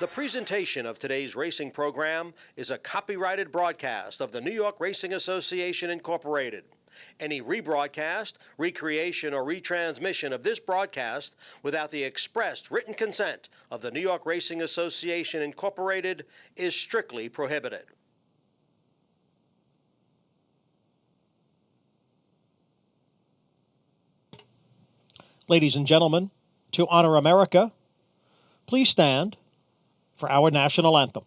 The presentation of today's racing program is a copyrighted broadcast of the New York Racing Association, Incorporated. Any rebroadcast, recreation, or retransmission of this broadcast without the expressed written consent of the New York Racing Association, Incorporated is strictly prohibited. Ladies and gentlemen, to honor America, please stand for our national anthem.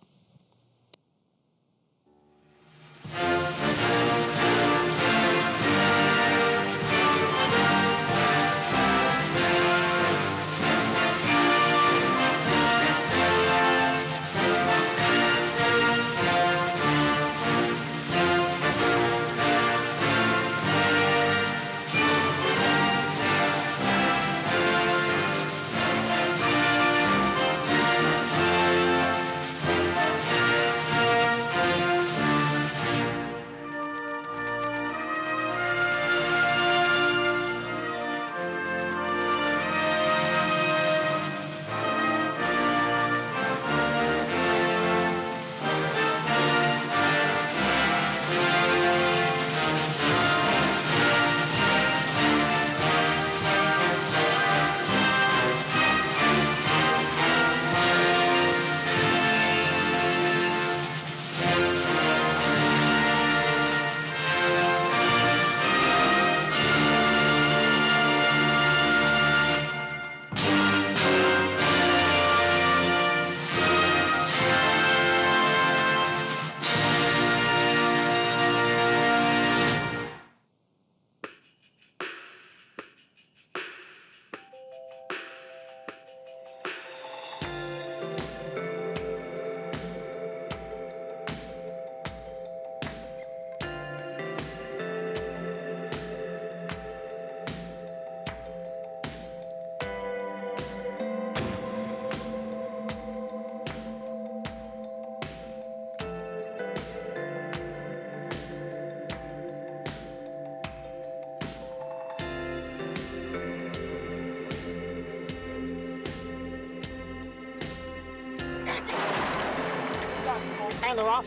And they're off.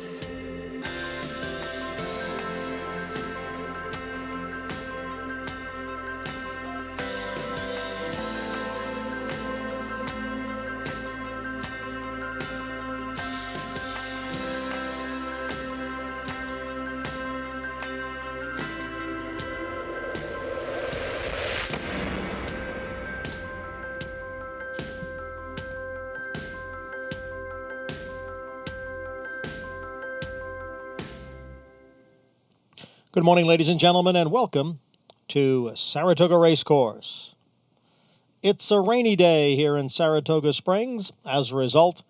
Good morning, ladies and gentlemen, and welcome to Saratoga Racecourse. It's a rainy day here in Saratoga Springs. As a result,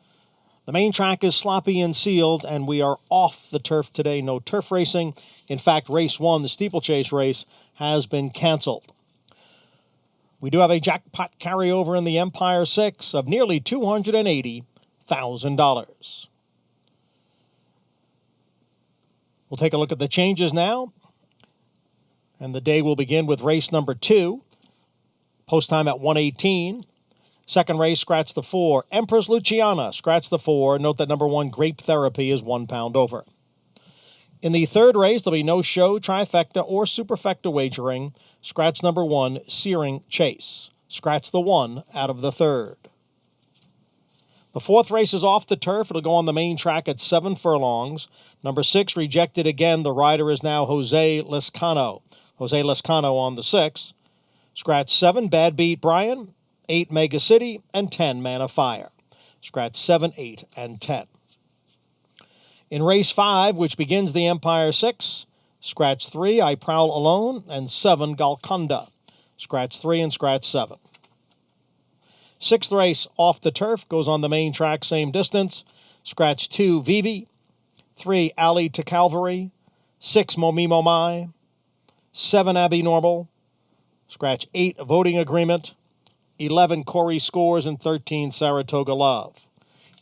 the main track is sloppy and sealed, and we are off the turf today. No turf racing. In fact, race one, the steeplechase race, has been canceled. We do have a jackpot carryover in the Empire 6 of nearly $280,000. We'll take a look at the changes now. And the day will begin with race number 2. Post time at 1:18. Second race, scratch the 4. Empress Luciana, scratch the 4. Note that number 1, Grape Therapy, is 1 pound over. In the third race, there'll be no show, trifecta, or superfecta wagering. Scratch number 1, Searing Chase. Scratch the 1 out of the third. The fourth race is off the turf. It'll go on the main track at 7 furlongs. Number 6, rejected again. The rider is now Jose Lescano. Jose Lescano on the 6. Scratch 7, Bad Beat Brian. 8, Mega City. And 10, Man of Fire. Scratch 7, 8, and 10. In race 5, which begins the Empire 6, scratch 3, I Prowl Alone. And 7, Golconda. Scratch 3 and scratch 7. Sixth race off the turf, goes on the main track, same distance. Scratch 2, Vivi. 3, Alley to Calvary. 6, Momimo Mai. 7, Abbey Normal. Scratch 8, Voting Agreement. 11, Corey Scores. And 13, Saratoga Love.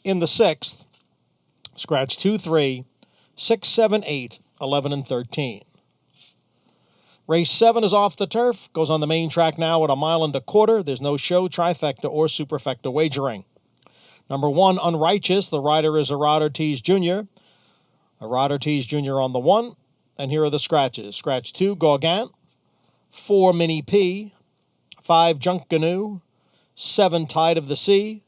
In the sixth, scratch 2, 3, 6, 7, 8, 11, and 13. Race 7 is off the turf, goes on the main track now at 1.25 miles. There's no show, trifecta, or superfecta wagering. Number 1, Unrighteous. The rider is Arad Ortiz Jr. Arad Ortiz Jr. on the 1. And here are the scratches. Scratch 2, Gorgant. 4, Mini P. 5, Junkanoo. 7, Tide of the Sea.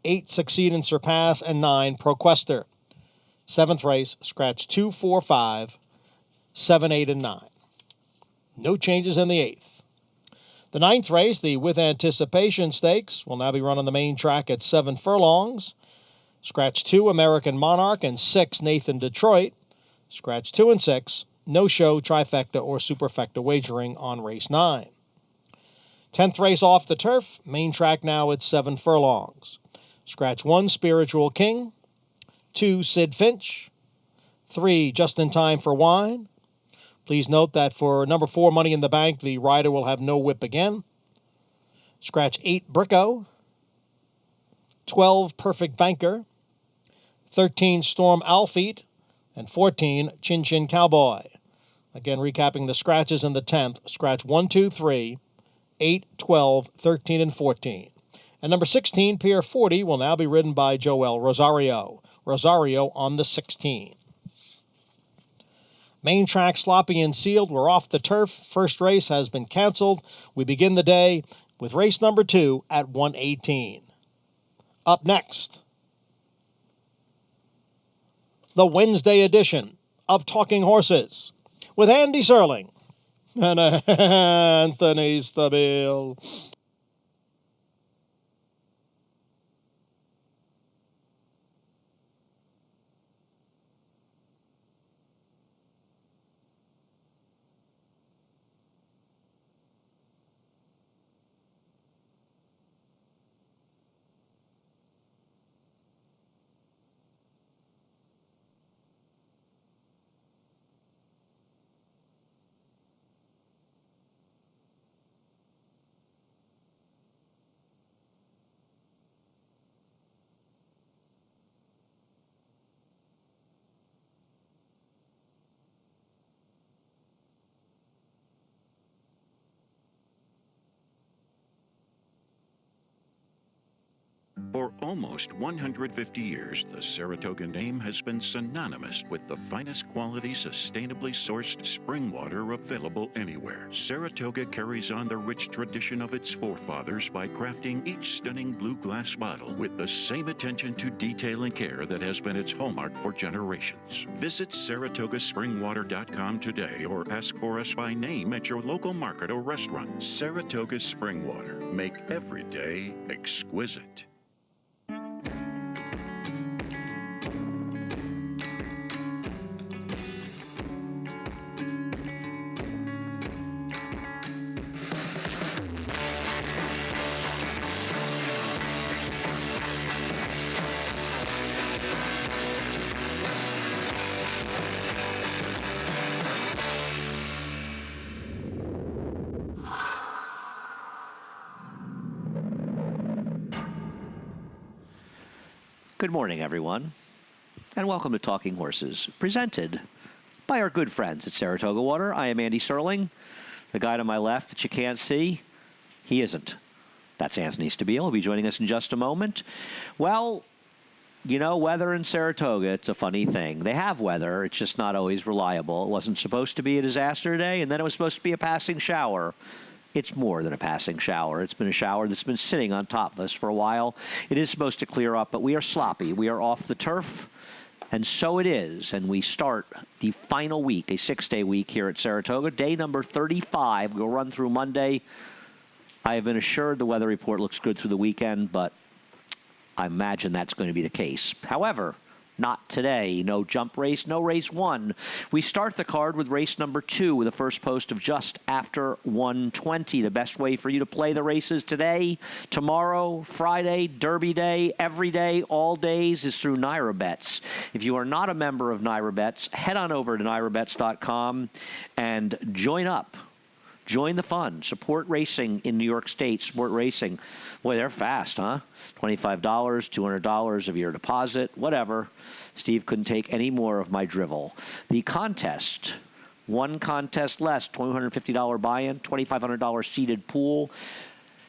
8, Succeed and Surpass. And 9, Proquester. 7th race, scratch 2, 4, 5, 7, 8, and 9. No changes in the 8th. The 9th race, the With Anticipation Stakes, will now be run on the main track at 7 furlongs. Scratch 2, American Monarch, and 6, Nathan Detroit. Scratch 2 and 6, no show, trifecta, or superfecta wagering on race 9. 10th race off the turf, main track now at 7 furlongs. Scratch 1, Spiritual King. 2, Sid Finch. 3, Just in Time for Wine. Please note that for number 4, Money in the Bank, the rider will have no whip again. Scratch 8, Bricko. 12, Perfect Banker. 13, Storm Alfeet. And 14, Chin Chin Cowboy. Again, recapping the scratches in the 10th. Scratch 1, 2, 3, 8, 12, 13, and 14. And number 16, Pier 40, will now be ridden by Joel Rosario. Rosario on the 16. Main track sloppy and sealed. We're off the turf. First race has been canceled. We begin the day with race number 2 at 1:18. Up next, the Wednesday edition of Talking Horses with Andy Serling and Anthony Stabile. For almost 150 years, the Saratoga name has been synonymous with the finest quality, sustainably sourced spring water available anywhere. Saratoga carries on the rich tradition of its forefathers by crafting each stunning blue glass bottle with the same attention to detail and care that has been its hallmark for generations. Visit SaratogaSpringwater.com today or ask for us by name at your local market or restaurant. Saratoga Spring Water. Make every day exquisite. Good morning, everyone, and welcome to Talking Horses, presented by our good friends at Saratoga Water. I am Andy Serling. The guy to my left that you can't see, he isn't. That's Anthony Stabile. He'll be joining us in just a moment. Well, you know, weather in Saratoga, it's a funny thing. They have weather. It's just not always reliable. It wasn't supposed to be a disaster today, and then it was supposed to be a passing shower. It's more than a passing shower. It's been a shower that's been sitting on top of us for a while. It is supposed to clear up, but we are sloppy. We are off the turf, and so it is. And we start the final week, a 6-day week here at Saratoga. Day number 35. We'll run through Monday. I have been assured the weather report looks good through the weekend, but I imagine that's going to be the case. However, not today. No jump race, no race 1. We start the card with race number 2 with a first post of just after 1:20. The best way for you to play the races today, tomorrow, Friday, Derby Day, every day, all days is through NYRA-Bets. If you are not a member of NYRA-Bets, head on over to NYRABets.com and join up. Join the fun. Support racing in New York State. Support racing. Boy, they're fast, huh? $25, $200 of your deposit, whatever. Steve couldn't take any more of my drivel. The contest, one contest less, $250 buy-in, $2,500 seated pool.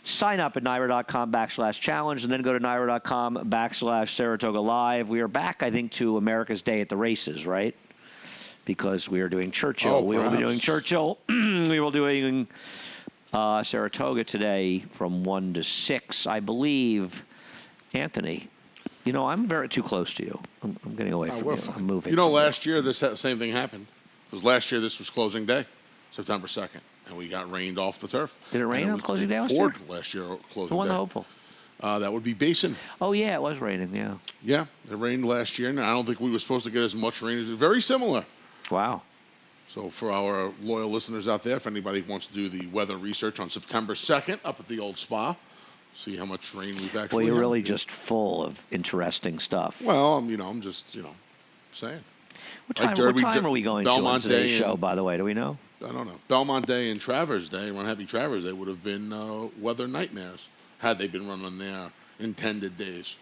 Sign up at naira.com/challenge and then go to naira.com/Saratoga Live. We are back, I think, to America's Day at the Races, right? Because we are doing Churchill. We will be doing Churchill. We will be doing Saratoga today from 1 to 6, I believe. Anthony, I'm too close to you. I'm getting away from you. I'm moving. Last year this same thing happened. Because last year this was closing day, September 2nd, and we got rained off the turf. Did it rain on closing day last year? It poured last year closing Who won day. the hopeful? That would be Basin. Oh, yeah, it was raining, yeah. Yeah, it rained last year, and I don't think we were supposed to get as much rain. Very similar. Wow. So for our loyal listeners out there, if anybody wants to do the weather research on September 2nd up at the old spa, see how much rain we've actually Well, you're had. really just full of interesting stuff. Well, I'm just, saying. What time are we going Belmont to on today's Day show, by the way? Do we know? I don't know. Belmont Day and Travers Day, Run Happy Travers Day, would have been weather nightmares had they been running their intended days.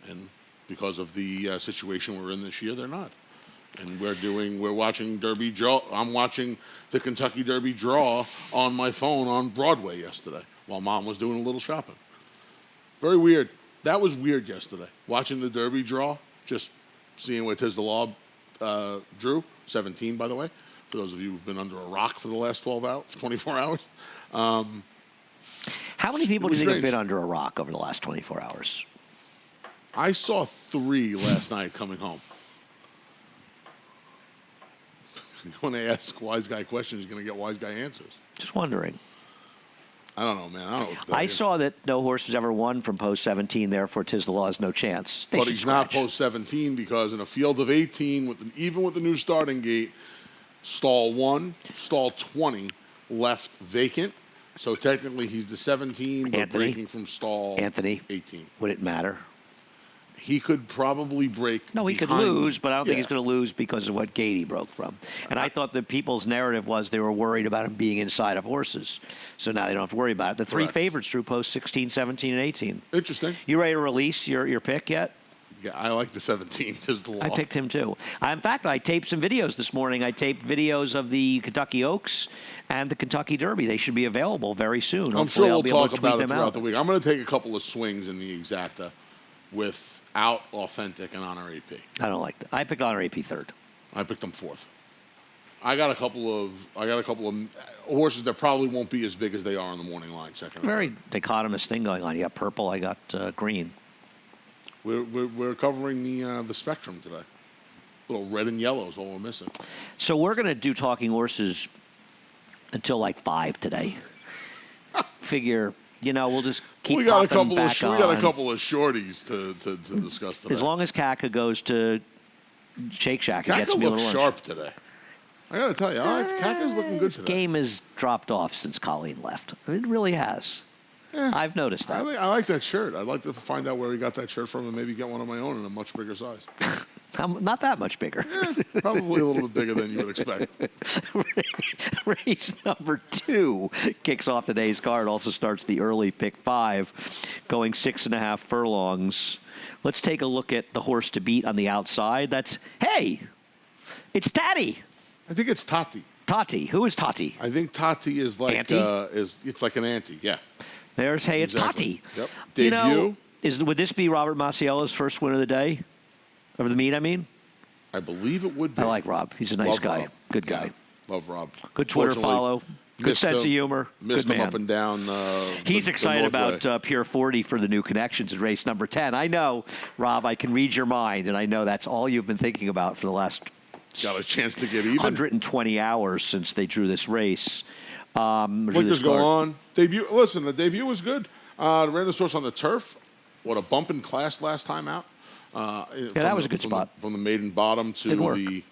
And because of the situation we're in this year, they're not. And we're watching Derby draw. I'm watching the Kentucky Derby draw on my phone on Broadway yesterday while Mom was doing a little shopping. Very weird. That was weird yesterday. Watching the Derby draw, just seeing where Tiz the Law drew, 17, by the way, for those of you who've been under a rock for the last 24 hours. How many people do you think have strange. been under a rock over the last 24 hours? I saw 3 last night coming home. When they ask wise guy questions, you're going to get wise guy answers. Just wondering. I don't know, man. I don't know what to tell I you. saw that no horse has ever won from post 17, therefore Tiz the Law has no chance. But he's not post 17 because in a field of 18, even with the new starting gate, stall 1, stall 20 left vacant. So technically he's the 17, but breaking from stall 18. Would it matter? He could probably break. No, he could lose, but I don't think he's going to lose because of what gate he broke from. And I thought the people's narrative was they were worried about him being inside of horses. So now they don't have to worry about it. The 3 favorites drew post 16, 17, and 18. Interesting. You ready to release your pick yet? Yeah, I like the 17 as the law. I picked him too. In fact, I taped some videos this morning. I taped videos of the Kentucky Oaks and the Kentucky Derby. They should be available very soon. I'm sure we'll be able to talk tweet about it them throughout out. the week. I'm going to take a couple of swings in the exacta without Authentic and Honor AP. I don't like that. I picked Honor AP third. I picked them 4th. I got a couple of horses that probably won't be as big as they are on the morning line. Second. Very dichotomous thing going on. You got purple. I got green. We're covering the spectrum today. Little red and yellow is all we're missing. So we're going to do Talking Horses until like 5 today. Figure, we'll just keep We got a popping couple back of on. we got a couple of shorties to discuss today. As long as Kaka goes to Shake Shack, it Kaka gets me a looks little sharp today. I got to tell you, Kaka's looking good today. Game has dropped off since Colleen left. It really has. I've noticed that. I like that shirt. I'd like to find out where he got that shirt from and maybe get one of my own in a much bigger size. I'm not that much bigger. Probably a little bit bigger than you would expect. Race number 2 kicks off today's card. Also starts the early pick 5, going 6.5 furlongs. Let's take a look at the horse to beat on the outside. It's Tati. I think it's Tati. Tati. Who is Tati? I think Tati is like Auntie? It's like an auntie. Yeah. There's it's Exactly. Tati. Yep. Debut. Would this be Robert Maciello's first win of the day? Of the meet, I mean? I believe it would be. I like Rob. He's a nice guy. Rob. Good guy. Yeah. Love Rob. Good Twitter Fortunately, follow. Good sense of humor. Missed Good him man. up and down. He's excited Northway. about Pure 40 for the new connections in race number 10. I know, Rob, I can read your mind, and I know that's all you've been thinking about for the last Got a chance to get even. 120 hours since they drew this race. Blinkers go on. Debut. Listen, the debut was good. Ran the source on the turf. What a bump in class last time out. That was a good spot. From the maiden bottom to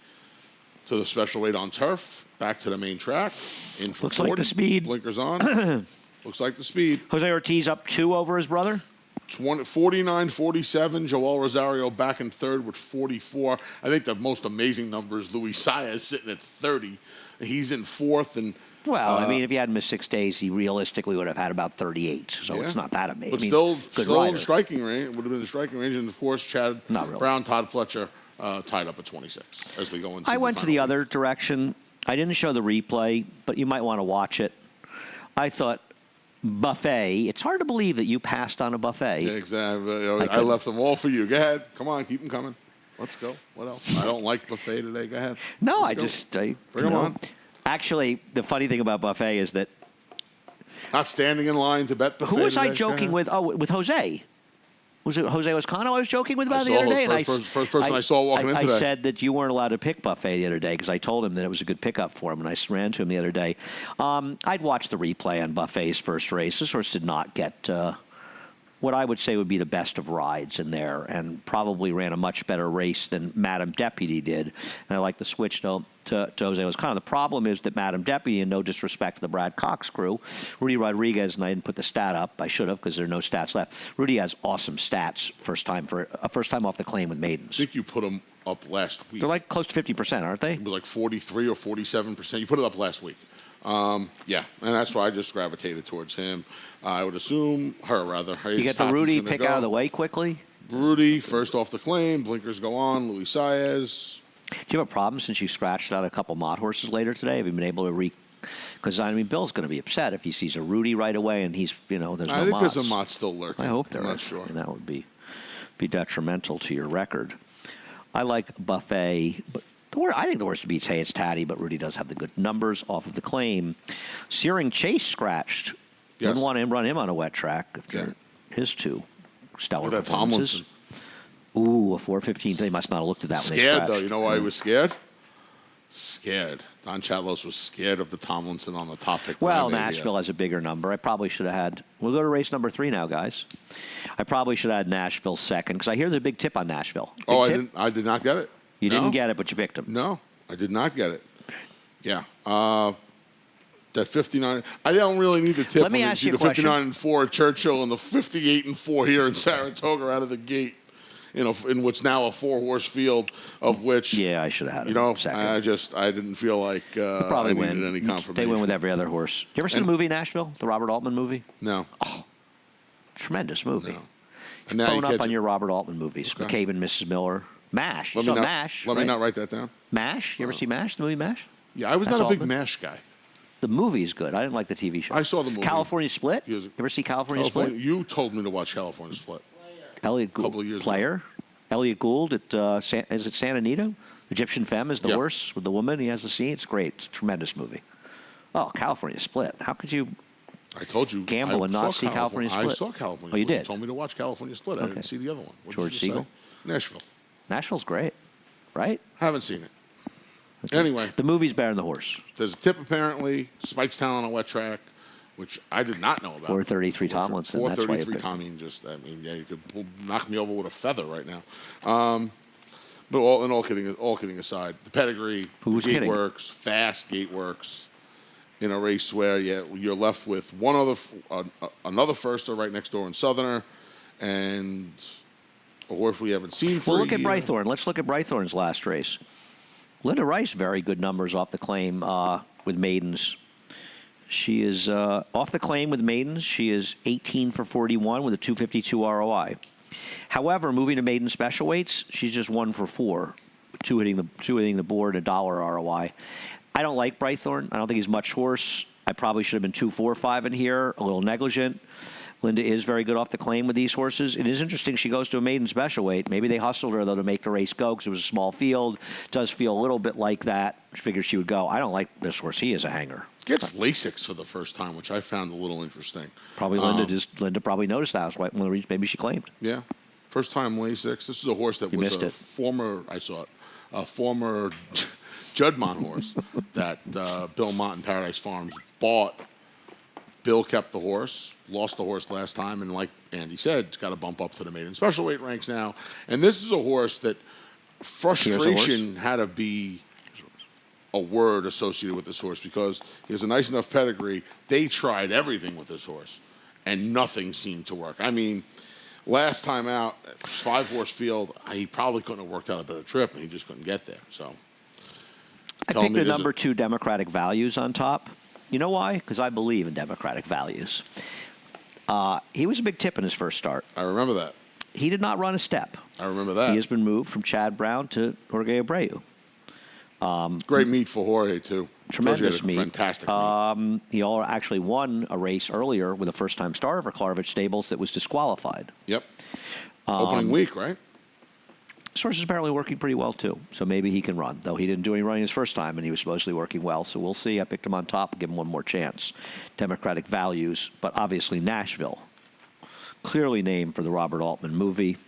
the special weight on turf, back to the main track. In for Looks 40. like the speed. Blinkers on. Looks like the speed. Jose Ortiz up 2 over his brother. 49-47. Joel Rosario back in third with 44. I think the most amazing number is Luis Saez sitting at 30. He's in 4th. And Well, I mean, if he hadn't missed 6 days, he realistically would have had about 38. So it's not that amazing. But I mean, still rider. in striking range. It would have been in striking range. And, of course, Chad Not really. Brown, Todd Fletcher tied up at 26 as we go into I went to the final other direction. I didn't show the replay, but you might want to watch it. I thought Buffet. It's hard to believe that you passed on a buffet. Yeah, exactly. I left them all for you. Go ahead. Come on, keep them coming. Let's go. What else? I don't like buffet today. Go ahead. No, Let's go. Bring them on. Actually, the funny thing about buffet is that Not standing in line to bet buffet. who was I today. joking with? Oh, with Jose. Was it Jose Lozcano I was joking with about the other day? First person I saw walking in today. I said that you weren't allowed to pick buffet the other day because I told him that it was a good pickup for him, and I ran to him the other day. I'd watched the replay on buffet's first race. This horse did not get what I would say would be the best of rides in there, and probably ran a much better race than Madam Deputy did. And I like the switch to Jose Lozcano. The problem is that Madam Deputy, and no disrespect to the Brad Cox crew, Rudy Rodriguez, and I didn't put the stat up. I should have because there are no stats left. Rudy has awesome stats first time off the claim with maidens. I think you put them up last week. They're like close to 50%, aren't they? It was like 43 or 47%. You put it up last week. Yeah, and that's why I just gravitated towards him. I would assume her, rather. You get the Rudy pick out of the way quickly? Rudy, first off the claim. Blinkers go on. Luis Saez. Do you have a problem since you scratched out a couple mod horses later today? Have you been able to because, I mean, Bill's going to be upset if he sees a Rudy right away and he's, there's no I think mods. there's a mod still lurking. I hope there I'm is. not sure. And that would be detrimental to your record. I like Buffet, but I think the worst beats Hey It's Tatty, but Rudy does have the good numbers off of the claim. Searing Chase scratched. Yes. Wouldn't want to run him on a wet track if Yeah. they're his two statler That performances. Tomlinson. Ooh, a 4:15. They must not have looked at that when they Scared, scratched. though. You know why he was scared? Scared. Don Chatlos was scared of the Tomlinson on the top pick. Well, Nashville has a bigger number. I probably should have had. We'll go to race number 3 now, guys. I probably should have had Nashville second because I hear there's a big tip on Nashville. Big tip? I did not get it. You No. didn't get it, but you picked him. No, I did not get it. Yeah. That 59. I don't really need the tip. Let me ask you a the question. 59-4 at Churchill and the 58-4 here in Saratoga out of the gate. In what's now a 4-horse field, of which Yeah, I should have had him second. I didn't feel like Probably I needed win. any confirmation. They win with every other horse. You ever see the movie Nashville, the Robert Altman movie? No. Tremendous movie. No. And now Bone you up catch on it. your Robert Altman movies. Okay. McCabe and Mrs. Miller. MASH. Let You me saw not, MASH. Let me right? not write that down. MASH. You ever see MASH? The movie MASH? Yeah, I was That's not a big Altman? MASH guy. The movie's good. I didn't like the TV show. I saw the movie. California Split. He was- You ever see California Split? You told me to watch California Split. Elliot Gould, couple of years player. Elliot Gould at is it San Anito? Egyptian Femme is the Yeah. horse with the woman. He has the scene. It's great. It's a tremendous movie. Oh, California Split. How could you? I told you. Gamble I and not saw see California I Split. saw California Oh, you Split. did? told me to watch California Split. I Okay. didn't see the other one. What did George you just Siegel? say? Nashville. Nashville's great, right? Haven't seen it. Anyway, The movie's better than the horse. there's a tip apparently. Spikestown on a wet track, which I did not know about. 433 Tomlinson. That's why you 433 picked. Tomlin. Yeah, you could knock me over with a feather right now. But all kidding aside, the pedigree, Who's the gate kidding? works, fast gate works. In a race where you're left with another firster right next door in Southerner, and a horse we haven't seen for Well, a look at year. Brythorn. Let's look at Brythorn's last race. Linda Rice, very good numbers off the claim with maidens. She is off the claim with maidens. She is 18 for 41 with a 252 ROI. However, moving to maiden special weights, she's just 1 for 4, two hitting the board, $1 ROI. I don't like Brythorn. I don't think he's much horse. I probably should have been 2, 4, 5 in here, a little negligent. Linda is very good off the claim with these horses. It is interesting she goes to a maiden special weight. Maybe they hustled her, though, to make the race go because it was a small field. Does feel a little bit like that. She figured she would go. I don't like this horse. He is a hanger. Gets Lasix for the first time, which I found a little interesting. Probably Linda probably noticed that. That's why one of the reasons maybe she claimed. Yeah, first time Lasix. This is a horse that You was missed a it. former. I saw it. A former Juddmonte horse that Bill Mott and Paradise Farms bought. Bill kept the horse, lost the horse last time, and like Andy said, it's got to bump up to the maiden special weight ranks now. And this is a horse that frustration had to be a word associated with this horse because he has a nice enough pedigree. They tried everything with this horse, and nothing seemed to work. I mean, last time out, 5-horse field, he probably couldn't have worked out a better trip, and he just couldn't get there. So, I picked the number 2 Democratic Values on top. You know why? Because I believe in democratic values. He was a big tip in his first start. I remember that. He did not run a step. I remember that. He has been moved from Chad Brown to Jorge Abreu. Great meet for Jorge, too. Tremendous Shows you had a meet. Fantastic meet. He actually won a race earlier with a first-time starter for Klarovich Stables that was disqualified. Yep. Opening week, right? Source is apparently working pretty well, too, so maybe he can run, though he didn't do any running his first time, and he was supposedly working well, so we'll see. I picked him on top, give him one more chance. Democratic values, but obviously Nashville. Clearly named for the Robert Altman movie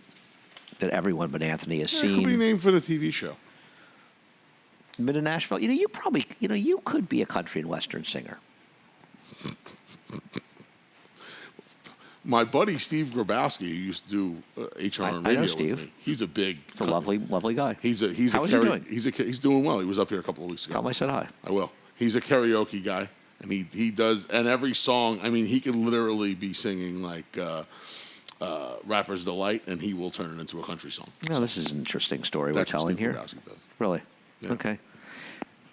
that everyone but Anthony has It seen. could be named for the TV show. Been to Nashville? You could be a country and western singer. My buddy Steve Grabowski, who used to do HR on I know radio Steve. with me. He's a big. He's a lovely guy. He's How is he doing? He's doing well. He was up here a couple of weeks ago. Tell him I said hi. I will. He's a karaoke guy, and he does. And every song, I mean, he could literally be singing like Rapper's Delight, and he will turn it into a country song. No, this is an interesting story we're That's what telling Steve here. Grabowski does. Really? Yeah. Okay.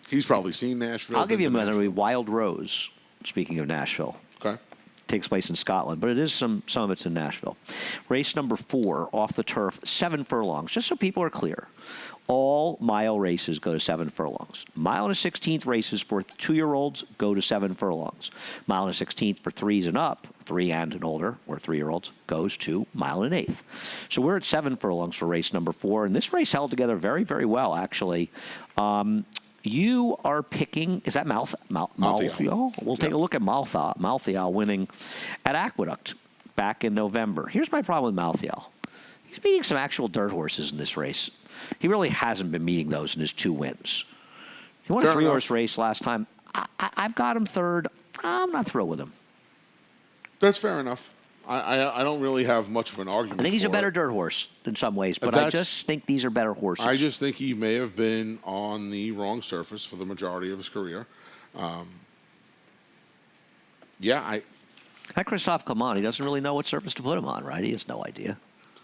He's probably seen Nashville. I'll give been you to another Nashville. Wild Rose, speaking of Nashville. Okay. Takes place in Scotland, but it is some of it's in Nashville. Race number 4 off the turf, 7 furlongs. Just so people are clear, all mile races go to 7 furlongs. Mile and a 16th races for 2-year-olds go to 7 furlongs. Mile and a 16th for 3s and up, 3 and older, or 3-year-olds, goes to mile and an 1/8. So we're at 7 furlongs for race number 4, and this race held together very, very well, actually. You are picking, is that Malthiel? We'll take a look at Malthiel winning at Aqueduct back in November. Here's my problem with Malthiel. He's meeting some actual dirt horses in this race. He really hasn't been meeting those in his 2 wins. He won a 3-horse race last time. I've got him 3rd. I'm not thrilled with him. That's fair enough. I don't really have much of an argument. I think he's a for better it. dirt horse in some ways, but I just think these are better horses. I just think he may have been on the wrong surface for the majority of his career. Like Christophe Clement, he doesn't really know what surface to put him on, right? He has no idea.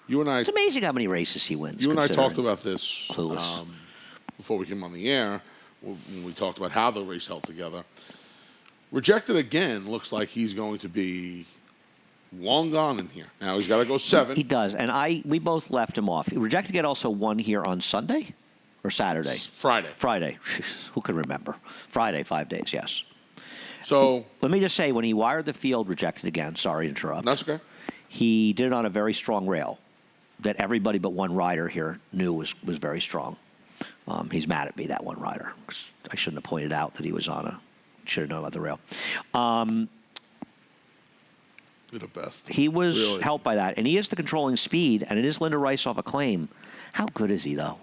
You and I. It's amazing how many races he wins. You and I considering. talked about this before we came on the air when we talked about how the race held together. Rejected again looks like he's going to be long gone in here. Now he's got to go 7. He does, and we both left him off. Rejected Get also won here on Sunday or Saturday? Friday. Friday. Who can remember? Friday, 5 days, yes. So let me just say, when he wired the field, Rejected Again, sorry to interrupt. That's okay. He did it on a very strong rail that everybody but one rider here knew was very strong. He's mad at me, that one rider. I shouldn't have pointed out that he was on should have known about the rail. You're the best. He was helped by that, and he is the controlling speed, and it is Linda Rice off a claim. How good is he, though?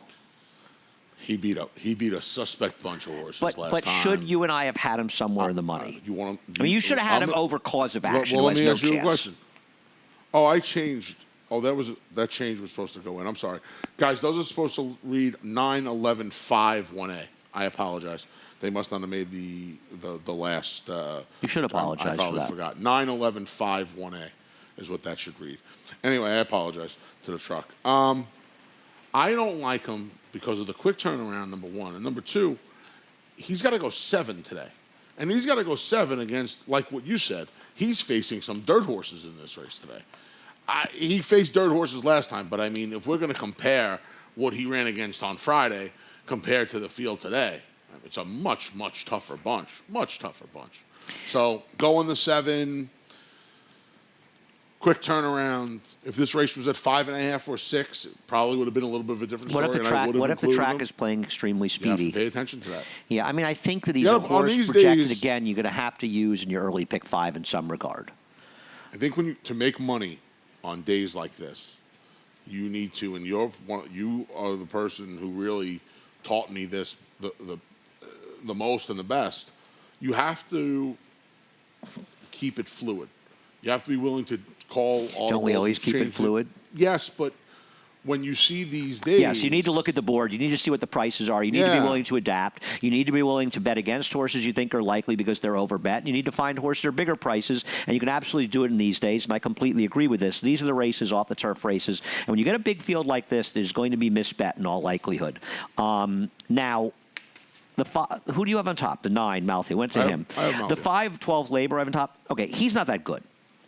He beat a suspect bunch of horses last time. But should you and I have had him somewhere in the money? You want him? I mean, you should have had him over cause of action. Well, let me no ask you a chance. question. Oh, I changed. Oh, that change was supposed to go in. I'm sorry, guys. Those are supposed to read 9-11-5 1A. I apologize. They must not have made the last. You should apologize. I probably for that. forgot. 9-11-5 1A is what that should read. Anyway, I apologize to the truck. I don't like him because of the quick turnaround, number 1. And number 2, he's got to go 7 today. And he's got to go 7 against, like what you said, he's facing some dirt horses in this race today. He faced dirt horses last time, but I mean, if we're going to compare what he ran against on Friday compared to the field today, it's a much, much tougher bunch. Much tougher bunch. So going the 7, quick turnaround. If this race was at 5.5 or 6, it probably would have been a little bit of a different story. What if the track is playing extremely speedy? You have to pay attention to that. Yeah, I mean, I think that he's a horse projected again. You're going to have to use in your early pick 5 in some regard. I think to make money on days like this, you need to, and you are the person who really taught me this the most and the best. You have to keep it fluid. You have to be willing to call audibles. Don't we always keep it fluid? Yes, but when you see these days... Yes, you need to look at the board. You need to see what the prices are. You need to be willing to adapt. You need to be willing to bet against horses you think are likely because they're overbet. You need to find horses that are bigger prices, and you can absolutely do it in these days, and I completely agree with this. These are the races, off-the-turf races, and when you get a big field like this, there's going to be misbet in all likelihood. Now... who do you have on top? The 9, Malthy. Went to him. I have Malthy. The 5, 12, Labor I have on top. Okay, he's not that good.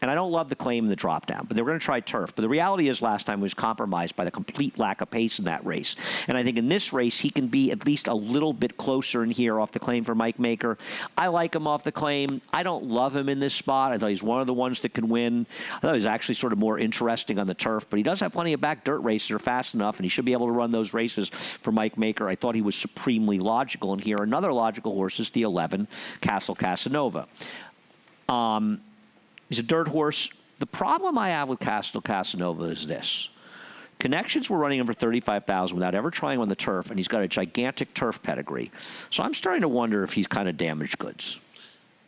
And I don't love the claim in the drop down, but they were going to try turf. But the reality is last time was compromised by the complete lack of pace in that race. And I think in this race, he can be at least a little bit closer in here off the claim for Mike Maker. I like him off the claim. I don't love him in this spot. I thought he's one of the ones that can win. I thought he was actually sort of more interesting on the turf, but he does have plenty of back dirt races that are fast enough, and he should be able to run those races for Mike Maker. I thought he was supremely logical in here. Another logical horse is the 11, Castle Casanova. He's a dirt horse. The problem I have with Castle Casanova is this. Connections were running him for $35,000 without ever trying on the turf, and he's got a gigantic turf pedigree. So I'm starting to wonder if he's kind of damaged goods.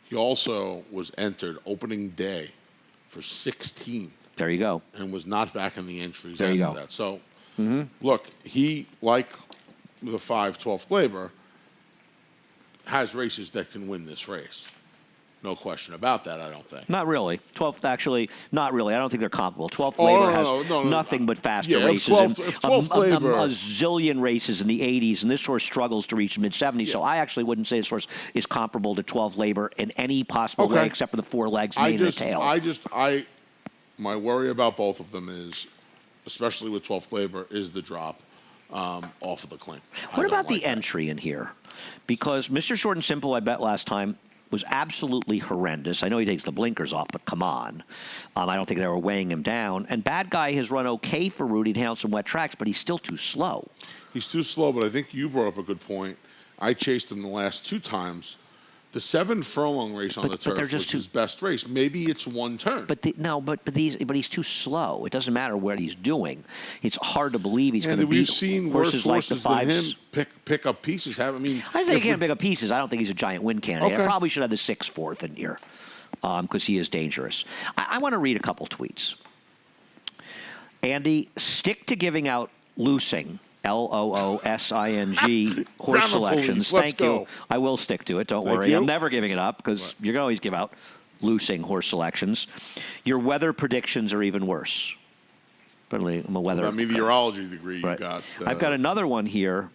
He also was entered opening day for 16. There you go. And was not back in the entries there after that. So, look, he, like the 5 12th Glaber, has races that can win this race. No question about that, I don't think. Not really. 12th, actually, not really. I don't think they're comparable. 12th Glaber has nothing but faster races. 12th Glaber. A zillion races in the 80s, and this horse struggles to reach the mid-70s. Yeah. So I actually wouldn't say this horse is comparable to 12th Glaber in any possible way except for the 4 legs, mane, and tail. My worry about both of them is, especially with 12th Glaber, is the drop off of the claim. What about the entry in here? Because Mr. Short and Simple, I bet last time, was absolutely horrendous. I know he takes the blinkers off, but come on. I don't think they were weighing him down. And Bad Guy has run okay for Rudy to handle some wet tracks, but he's still too slow. He's too slow, but I think you brought up a good point. I chased him the last 2 times. The 7 furlong race on the turf was his best race. Maybe it's 1 turn. But he's too slow. It doesn't matter what he's doing. It's hard to believe he's going to beat we've seen worse horses like than him pick up pieces. I think he can't pick up pieces. I don't think he's a giant win candidate. Okay. I probably should have the 6th, 4th in here because he is dangerous. I want to read a couple tweets. Andy, stick to giving out loosing. LOOSING horse selections. Thank you. I will stick to it. Don't worry. I'm never giving it up because you can always give out loosing horse selections. Your weather predictions are even worse. Apparently, I'm a weather. That meteorology degree you got. I've got another one here.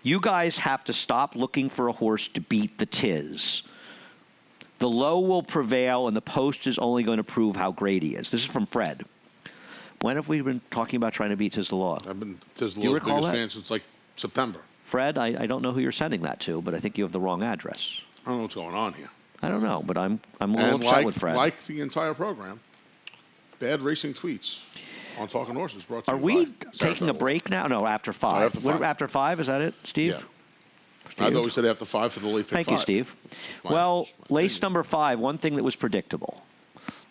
You guys have to stop looking for a horse to beat the Tiz. The low will prevail, and the post is only going to prove how great he is. This is from Fred. When have we been talking about trying to beat Tiz the Law? I've been Tiz the Law's biggest fan since like September. Fred, I don't know who you're sending that to, but I think you have the wrong address. I don't know what's going on here. I don't know, but I'm a little upset with Fred. Like the entire program, bad racing tweets on Talking Horses brought to you by Are we taking a break now? No, after 5. After 5. After 5, is that it, Steve? Yeah. I thought we said after 5 for the late pick. Thank you, Steve. Well, race number 5, one thing that was predictable.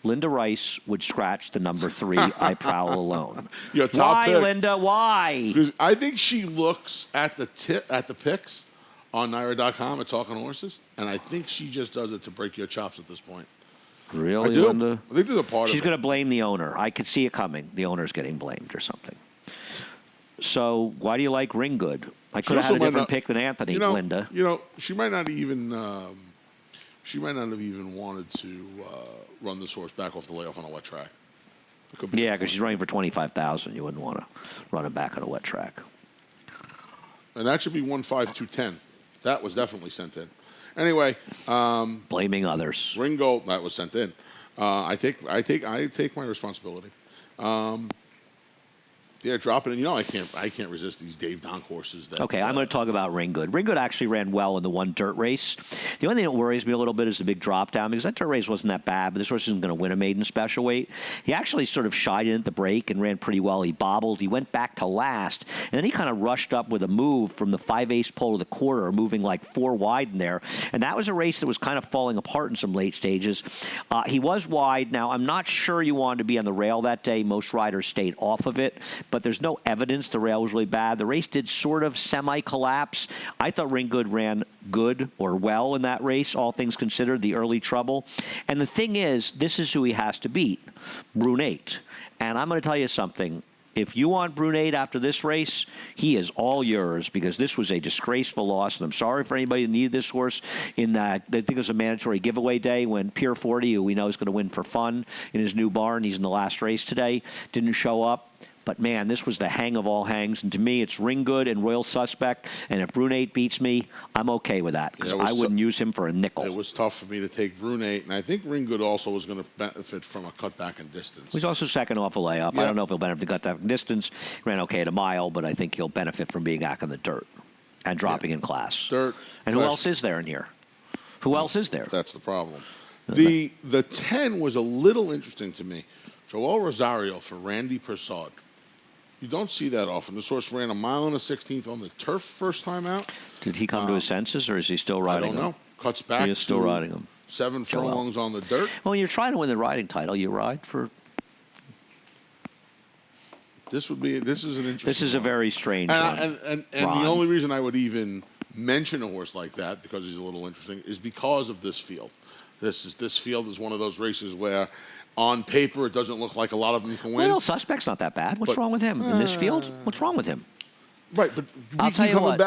Linda Rice would scratch the number 3, I Prowl Alone. Your top why, pick. Linda? Why? Because I think she looks at the picks on Naira.com at Talking Horses, and I think she just does it to break your chops at this point. Really, I do. Linda? I think there's a part of it. She's going to blame the owner. I could see it coming. The owner's getting blamed or something. So why do you like Ring Good? I could have had a different pick than Anthony, Linda. She might not even. She might not have even wanted to run this horse back off the layoff on a wet track. Yeah, because she's running for $25,000. You wouldn't want to run it back on a wet track. And that should be 15210. That was definitely sent in. Anyway, blaming others. Ringo, that was sent in. I take my responsibility. Yeah, drop it in. I can't resist these Dave Donk horses. Okay, I'm going to talk about Ring Good. Ring Good actually ran well in the 1 dirt race. The only thing that worries me a little bit is the big drop down because that dirt race wasn't that bad, but this horse isn't going to win a maiden special weight. He actually sort of shied in at the break and ran pretty well. He bobbled. He went back to last, and then he kind of rushed up with a move from the 5/8 pole to the quarter, moving like 4 wide in there. And that was a race that was kind of falling apart in some late stages. He was wide. Now, I'm not sure you wanted to be on the rail that day. Most riders stayed off of it. But there's no evidence the rail was really bad. The race did sort of semi-collapse. I thought Ring Good ran good or well in that race, all things considered, the early trouble. And the thing is, this is who he has to beat, Brunate. And I'm going to tell you something. If you want Brunate after this race, he is all yours because this was a disgraceful loss. And I'm sorry for anybody that needed this horse in that. I think it was a mandatory giveaway day when Pier 40, who we know is going to win for fun in his new barn, he's in the last race today, didn't show up. But, man, this was the hang of all hangs. And to me, it's Ring Good and Royal Suspect. And if Brunate beats me, I'm okay with that. Because I wouldn't use him for a nickel. It was tough for me to take Brunate. And I think Ring Good also was going to benefit from a cutback in distance. He's also second off a layup. Yeah. I don't know if he'll benefit from the cutback in distance. Ran okay at a mile, but I think he'll benefit from being back in the dirt and dropping in class. Dirt. And who else is there in here? Who else is there? That's the problem. The 10 was a little interesting to me. Joel Rosario for Randy Persaud. You don't see that often. This horse ran a mile and a 16th on the turf first time out. Did he come to his senses, or is he still riding I don't know. him? Cuts back. He is still riding him. 7 furlongs on the dirt. Well, when you're trying to win the riding title, you ride for. This is an interesting. This is a one. very strange one. And the only reason I would even mention a horse like that, because he's a little interesting, is because of this field. This field is one of those races where, on paper, it doesn't look like a lot of them can win. Well, Suspect's not that bad. What's wrong with him in this field? What's wrong with him? Right, but I'll tell you what.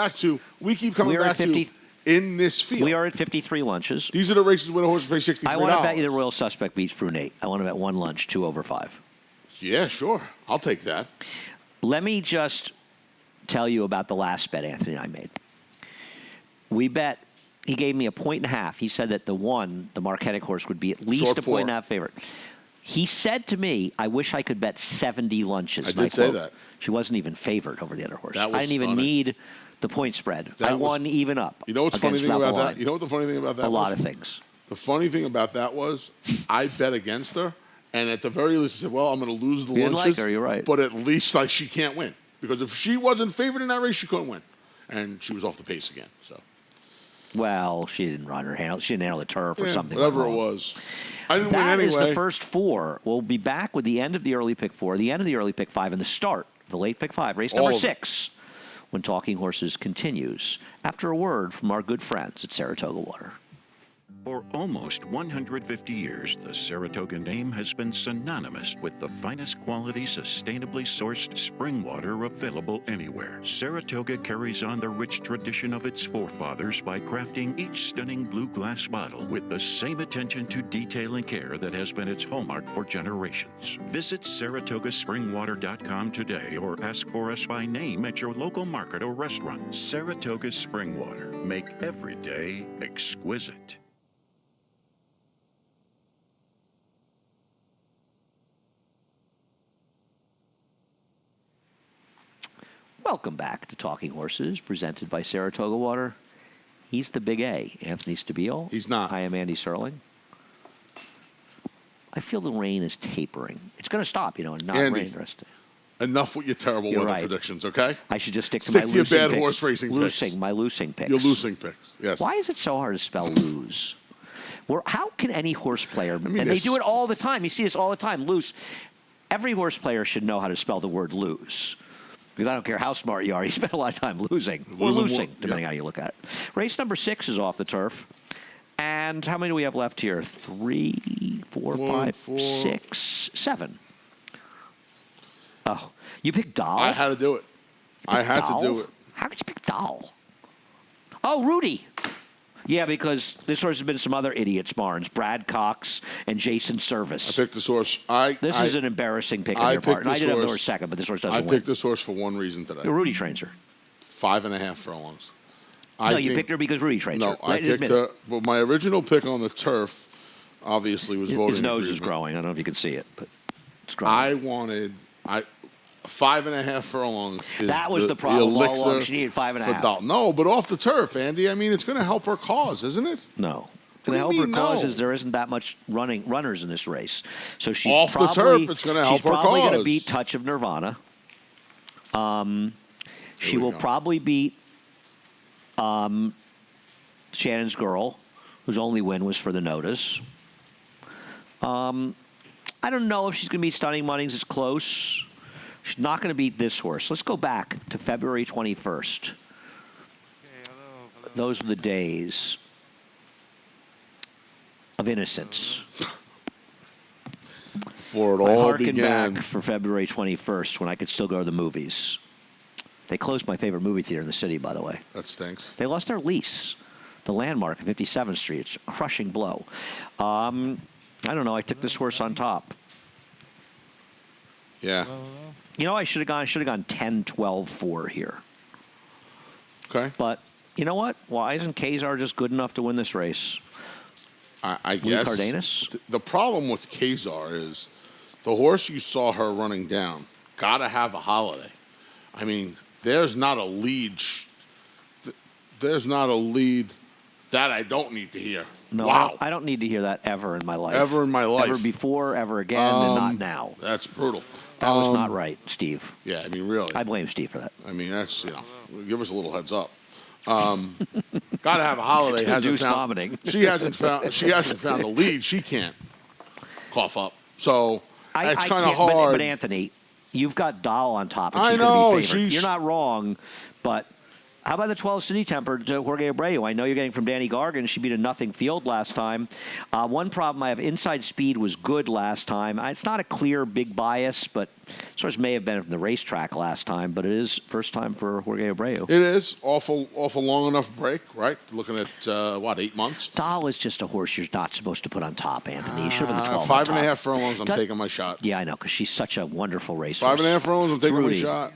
We keep coming back to in this field. We are at 53 lunches. These are the races where the horses pay $63. I want to bet you the Royal Suspect beats Brunate. I want to bet one lunch, 2 over 5. Yeah, sure. I'll take that. Let me just tell you about the last bet Anthony and I made. We bet. He gave me a 1.5. He said that the Marquette horse, would be at least Short a 1.5 favorite. He said to me, I wish I could bet 70 lunches. I did say that. She wasn't even favored over the other horse. That was I didn't even stunning. need the point spread. I won even up. You know what's funny thing about Valvoline. that? You know what the funny thing about that was? A lot of things. The funny thing about that was I bet against her, and at the very least I said, well, I'm going to lose the You didn't lunches. like her, you're right. But at least she can't win. Because if she wasn't favored in that race, she couldn't win. And she was off the pace again. So. Well, she didn't run her handle. She didn't handle the turf or something. Whatever wrong. it was. I didn't win That anyway. is the first 4. We'll be back with the end of the early pick 4, the end of the early pick 5, and the start of the late pick 5, race number 6, when Talking Horses continues after a word from our good friends at Saratoga Water. For almost 150 years, the Saratoga name has been synonymous with the finest quality, sustainably sourced spring water available anywhere. Saratoga carries on the rich tradition of its forefathers by crafting each stunning blue glass bottle with the same attention to detail and care that has been its hallmark for generations. Visit SaratogaSpringwater.com today or ask for us by name at your local market or restaurant. Saratoga Spring Water. Make every day exquisite. Welcome back to Talking Horses, presented by Saratoga Water. He's the big A, Anthony Stabile. He's not. I am Andy Serling. I feel the rain is tapering. It's going to stop, and not Andy, rain the rest of it. Enough with your terrible You're weather right. predictions, okay? I should just stick to Stick my to your losing bad picks. horse racing picks. My losing picks. Your losing picks, yes. Why is it so hard to spell lose? How can any horse player, and they it's- do it all the time. You see this all the time, lose. Every horse player should know how to spell the word lose. Because I don't care how smart you are, you spend a lot of time losing. Or losing, depending on how you look at it. Race number 6 is off the turf. And how many do we have left here? 3, 4, 5, 6, 7. Oh, you picked Doll? I had to do it. I had Doll? to do it. How could you pick Doll? Oh, Rudy. Yeah, because this horse has been some other idiots, Barnes. Brad Cox and Jason Service. I picked this horse. This is an embarrassing pick on your part. And I did have the horse second, but this horse doesn't win. I picked this horse for one reason today. Rudy trains her. 5.5 furlongs. You picked her because Rudy trains her. No, I picked her. But my original pick on the turf, obviously, was voting. His nose agreement. is growing. I don't know if you can see it, but it's growing. I wanted 5.5 furlongs. That was the problem all along. She needed 5.5. No, but off the turf, Andy. I mean, it's going to help her cause, isn't it? No. Going to help her cause is there isn't that much runners in this race. So she's off the turf. It's going to help her cause. She's probably going to beat Touch of Nirvana. She will probably beat Shannon's Girl, whose only win was for the notice. I don't know if she's going to beat Stunning Munnings. It's close. She's not going to beat this horse. Let's go back to February 21st. Those were the days of innocence. Before it all began. Back for February 21st when I could still go to the movies. They closed my favorite movie theater in the city, by the way. That stinks. They lost their lease. The Landmark on 57th Street. It's a crushing blow. I don't know. I took this horse on top. Yeah. I should have gone 10-12-4 here. Okay. But you know what? Why isn't Kazar just good enough to win this race? I guess Cardenas? The problem with Kazar is the horse you saw her running down got to have a holiday. I mean, there's not a lead. There's not a lead that I don't need to hear. No, wow. I don't need to hear that ever in my life. Ever in my life. Ever before, ever again, and not now. That's brutal. That was not right, Steve. Yeah, I mean, really. I blame Steve for that. I mean, that's, give us a little heads up. Got to have a holiday. Vomiting. She hasn't found a lead. She can't cough up. So it's kind of hard. But Anthony, you've got Dahl on top, and I she's know. going to be favored. You're not wrong, but how about the 12 City Temper to Jorge Abreu? I know you're getting from Danny Gargan. She beat a nothing field last time. One problem I have, inside speed was good last time. It's not a clear big bias, but sort of may have been from the racetrack last time, but it is first time for Jorge Abreu. It is. Awful long enough break, right? Looking at, 8 months? Dahl is just a horse you're not supposed to put on top, Anthony. You should have been the 12 5 and a half furlongs, I'm taking my shot. Yeah, I know, because she's such a wonderful racehorse. 5 and a half furlongs, I'm taking my shot.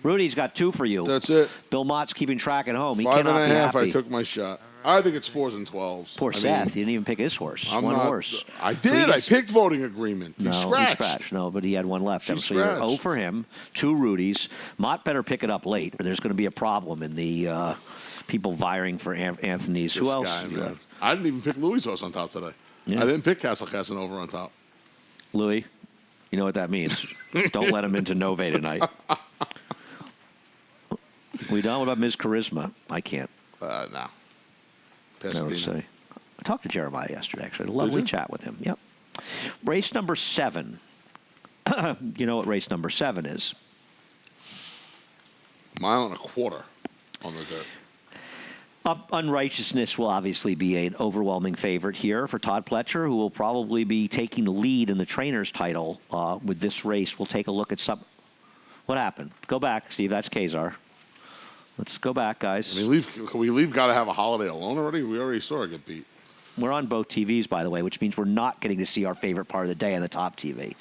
Rudy's got 2 for you. That's it. Bill Mott's keeping track at home. He 5 and cannot a be half, happy. I took my shot. I think it's 4s and 12s. Poor Seth. He didn't even pick his horse. Horse. I did. I picked voting agreement. No, he scratched. No, but he had one left. He So you're scratched. 0 for him, 2 Rudy's. Mott better pick it up late, or there's going to be a problem in the people vying for Anthony's. This Who else? guy, man. I didn't even pick Louis' horse on top today. Yeah. I didn't pick Castle Casanova on top. Louis, you know what that means. Don't let him into Nove tonight. We done? What about Ms. Charisma? I can't. No. I would say. I talked to Jeremiah yesterday, actually. A lovely chat with him. Yep. Race number 7. You know what race number 7 is? 1.25 miles on the dirt. Unrighteousness will obviously be an overwhelming favorite here for Todd Pletcher, who will probably be taking the lead in the trainer's title with this race. We'll take a look at some. What happened? Go back, Steve. That's Kazar. Let's go back, guys. Can we leave Got to Have a Holiday alone already? We already saw her get beat. We're on both TVs, by the way, which means we're not getting to see our favorite part of the day on the top TV.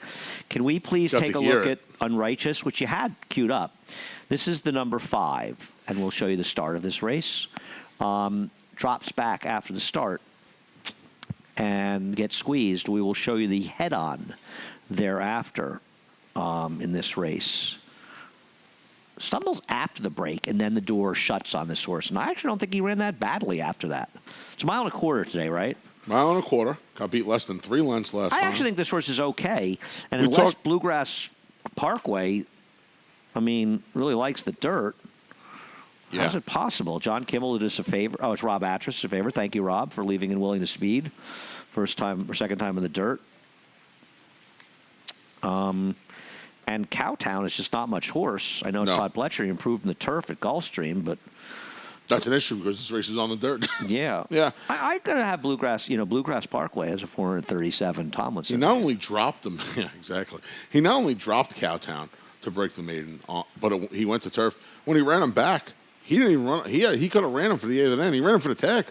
Can we please take a look at Unrighteous, which you had queued up? This is the number 5, and we'll show you the start of this race. Drops back after the start and gets squeezed. We will show you the head-on thereafter in this race. Stumbles after the break, and then the door shuts on this horse. And I actually don't think he ran that badly after that. It's 1.25 miles today, right? 1.25 miles. Got beat less than 3 lengths last time. I actually think this horse is okay. And in West Bluegrass Parkway, I mean, really likes the dirt. Yeah. How's it possible? John Kimmel did us a favor. Oh, it's Rob Atras a favor. Thank you, Rob, for leaving and willing to speed. First time or second time in the dirt. And Cowtown is just not much horse. I know it's Todd Pletcher. He improved in the turf at Gulfstream, but that's an issue because this race is on the dirt. Yeah. Yeah. I gotta have Bluegrass. Bluegrass Parkway has a 437 Tomlinson. He not only dropped him. Yeah, exactly. He not only dropped Cowtown to break the maiden, but he went to turf. When he ran him back, he didn't even run. He could have ran him for the 8th and end. He ran him for the tag.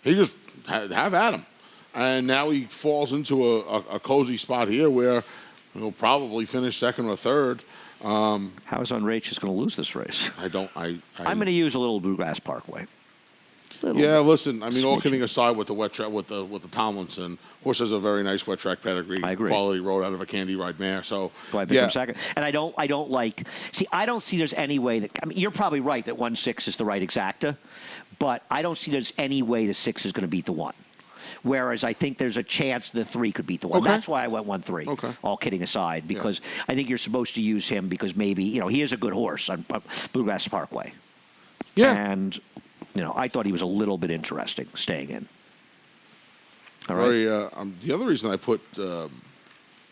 He just have at him, and now he falls into a cozy spot here where he'll probably finish second or third. How is Unrighteous going to lose this race? I'm going to use a little Bluegrass Parkway. Listen. I mean, all kidding aside, with the wet track, with the Tomlinson, horse has a very nice wet track pedigree. I agree. Quality road out of a Candy Ride mare. So I pick him second. And I don't like. See, I don't see there's any way that. I mean, you're probably right that 1-6 is the right exacta, but I don't see there's any way the 6 is going to beat the 1. Whereas I think there's a chance the 3 could beat the 1. Okay. That's why I went 1-3. Okay. All kidding aside, because I think you're supposed to use him because maybe he is a good horse on Bluegrass Parkway. Yeah. And I thought he was a little bit interesting staying in. All right. right. The other reason I put the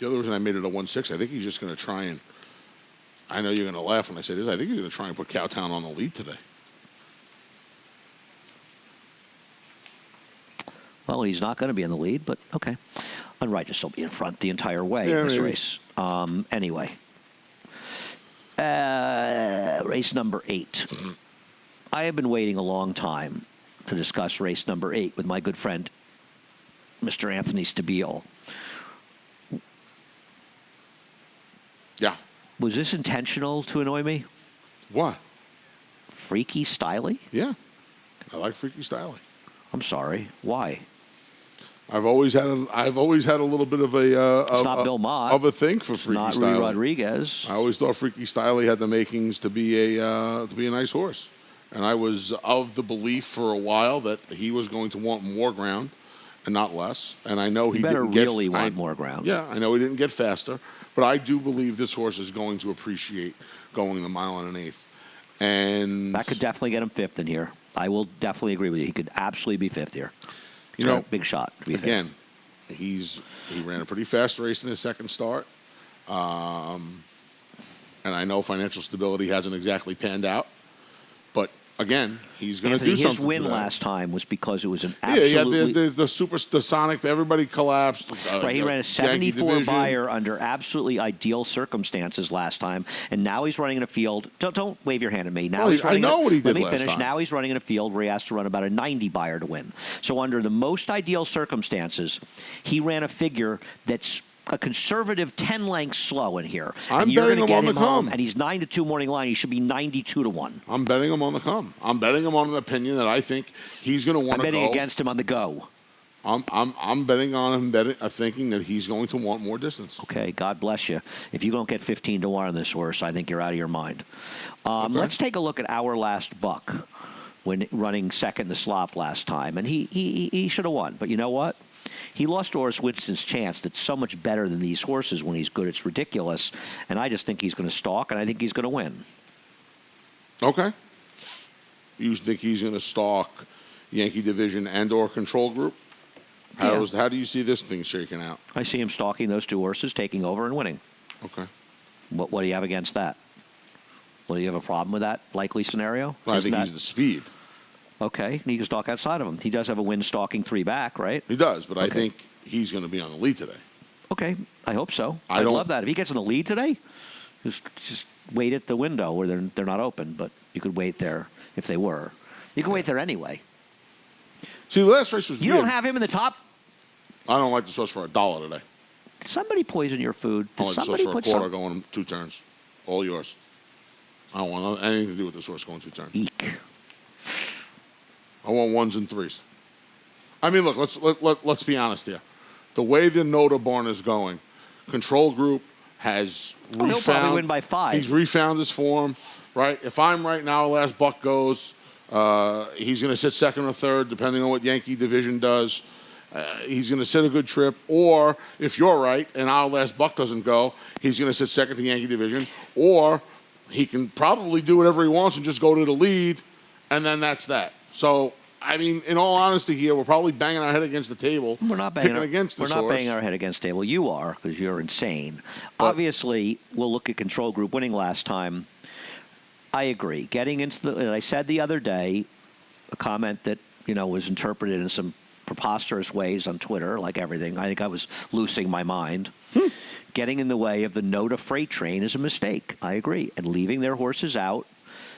other reason I made it a 1-6, I think he's just going to try and. I know you're going to laugh when I say this. I think he's going to try and put Cowtown on the lead today. Well, he's not going to be in the lead, but okay. Unrighteous will be in front the entire way in this race. Anyway. Race number 8. I have been waiting a long time to discuss race number 8 with my good friend, Mr. Anthony Stabile. Yeah. Was this intentional to annoy me? What? Freaky Stabile? Yeah, I like Freaky Stabile. I'm sorry. Why? I've always had a little bit of It's not Bill Mott. of a thing for Freaky Not Stabile. Rui Rodriguez. I always thought Freaky Stabile had the makings to be a nice horse, and I was of the belief for a while that he was going to want more ground and not less. And I know he better didn't get really want more ground. Yeah, I know he didn't get faster, but I do believe this horse is going to appreciate going the mile and an eighth. And That could definitely get him fifth in here. I will definitely agree with you. He could absolutely be fifth here. You know, big shot to be again, he ran a pretty fast race in his second start. And I know financial stability hasn't exactly panned out. But again, he's going to do something. His win last time was because it was an absolutely. absolutely... Yeah, the Sonic, everybody collapsed. Right, he ran a 74 buyer under absolutely ideal circumstances last time, and now he's running in a field. Don't wave your hand at me. Now I know what he did last last finish. time. Now he's running in a field where he has to run about a 90 buyer to win. So under the most ideal circumstances, he ran a figure that's a conservative 10 lengths slow in here. I'm and you're betting gonna get him on the home, come. and he's 9-2 morning line. He should be 92-1. I'm betting him on the come. I'm betting him on an opinion that I think he's going to want to go. I'm betting against him on the go. I'm betting on him, thinking that he's going to want more distance. Okay, God bless you. If you don't get 15-1 on this horse, I think you're out of your mind. Okay. Let's take a look at our last buck when running second in the slop last time, and he should have won. But you know what? He lost to Horace Winston's Chance. That's so much better than these horses when he's good. It's ridiculous. And I just think he's going to stalk, and I think he's going to win. Okay. You think he's going to stalk Yankee Division and or Control Group? How do you see this thing shaking out? I see him stalking those two horses, taking over and winning. Okay. What do you have against that? Well, do you have a problem with that likely scenario? Well, I think he's the speed. Okay, and he can stalk outside of him. He does have a win stalking three back, right? He does, but I think he's going to be on the lead today. Okay, I hope so. I'd love that. If he gets in the lead today, just wait at the window where they're not open, but you could wait there if they were. You can wait there anyway. See, the last race was You weird. don't have him in the top? I don't like the sauce for $1 today. Did somebody poison your food? I Did like the sauce somebody for a put quarter some... going 2 turns. All yours. I don't want anything to do with the sauce going 2 turns. Eek. I want 1s and 3s. I mean, look, let's be honest here. The way the Noda barn is going, Control Group has refound. He'll probably win by 5. He's refound his form, right? If I'm right now, last buck goes. He's going to sit second or third, depending on what Yankee Division does. He's going to sit a good trip. Or if you're right and our last buck doesn't go, he's going to sit second to Yankee Division. Or he can probably do whatever he wants and just go to the lead, and then that's that. So, I mean, in all honesty here, we're probably banging our head against the table. We're not banging against this We're not horse. banging our head against the table. You are, because you're insane. Obviously, we'll look at Control Group winning last time. I agree. Getting into the, as I said the other day, a comment that, was interpreted in some preposterous ways on Twitter, like everything. I think I was losing my mind. Getting in the way of the Noda freight train is a mistake. I agree. And leaving their horses out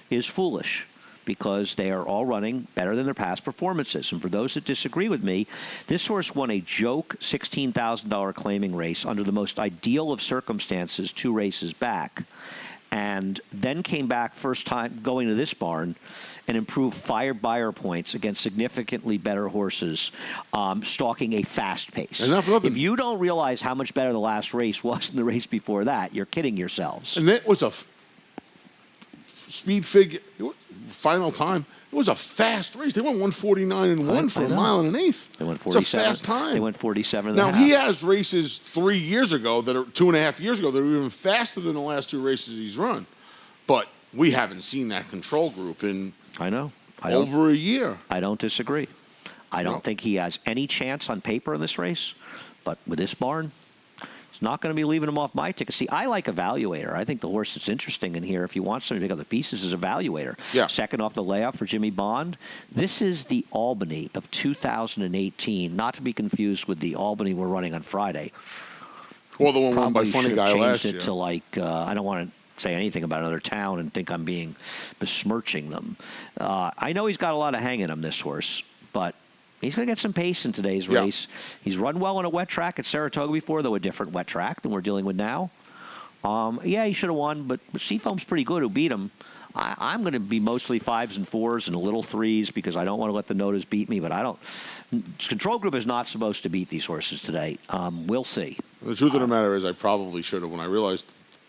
is foolish, because they are all running better than their past performances. And for those that disagree with me, this horse won a joke $16,000 claiming race under the most ideal of circumstances 2 races back, and then came back first time going to this barn and improved 5 buyer points against significantly better horses, stalking a fast pace. If you don't realize how much better the last race was than the race before that, you're kidding yourselves. And that was a speed figure. Final time. It was a fast race. They went 149-1 for a mile and an eighth. They went 47. It's a fast time. They went 47. Now he has races 3 years ago that are 2.5 years ago that are even faster than the last 2 races he's run, but we haven't seen that Control Group in over a year. I don't disagree. I don't think he has any chance on paper in this race, but with this barn, it's not going to be leaving him off my ticket. See, I like Evaluator. I think the horse that's interesting in here, if you want somebody to pick up the pieces, is Evaluator. Yeah. Second off the layout for Jimmy Bond. This is the Albany of 2018, not to be confused with the Albany we're running on Friday. Or the one won by Funny Guy last year. To I don't want to say anything about another town and think I'm being besmirching them. I know he's got a lot of hang in him, this horse, but he's going to get some pace in today's race. He's run well on a wet track at Saratoga before, though a different wet track than we're dealing with now. Yeah, he should have won, but Seafoam's pretty good who beat him. I'm going to be mostly 5s and 4s and a little 3s because I don't want to let the Notas beat me, but I don't. Control Group is not supposed to beat these horses today. We'll see. The truth of the matter is I probably should have, when I realized,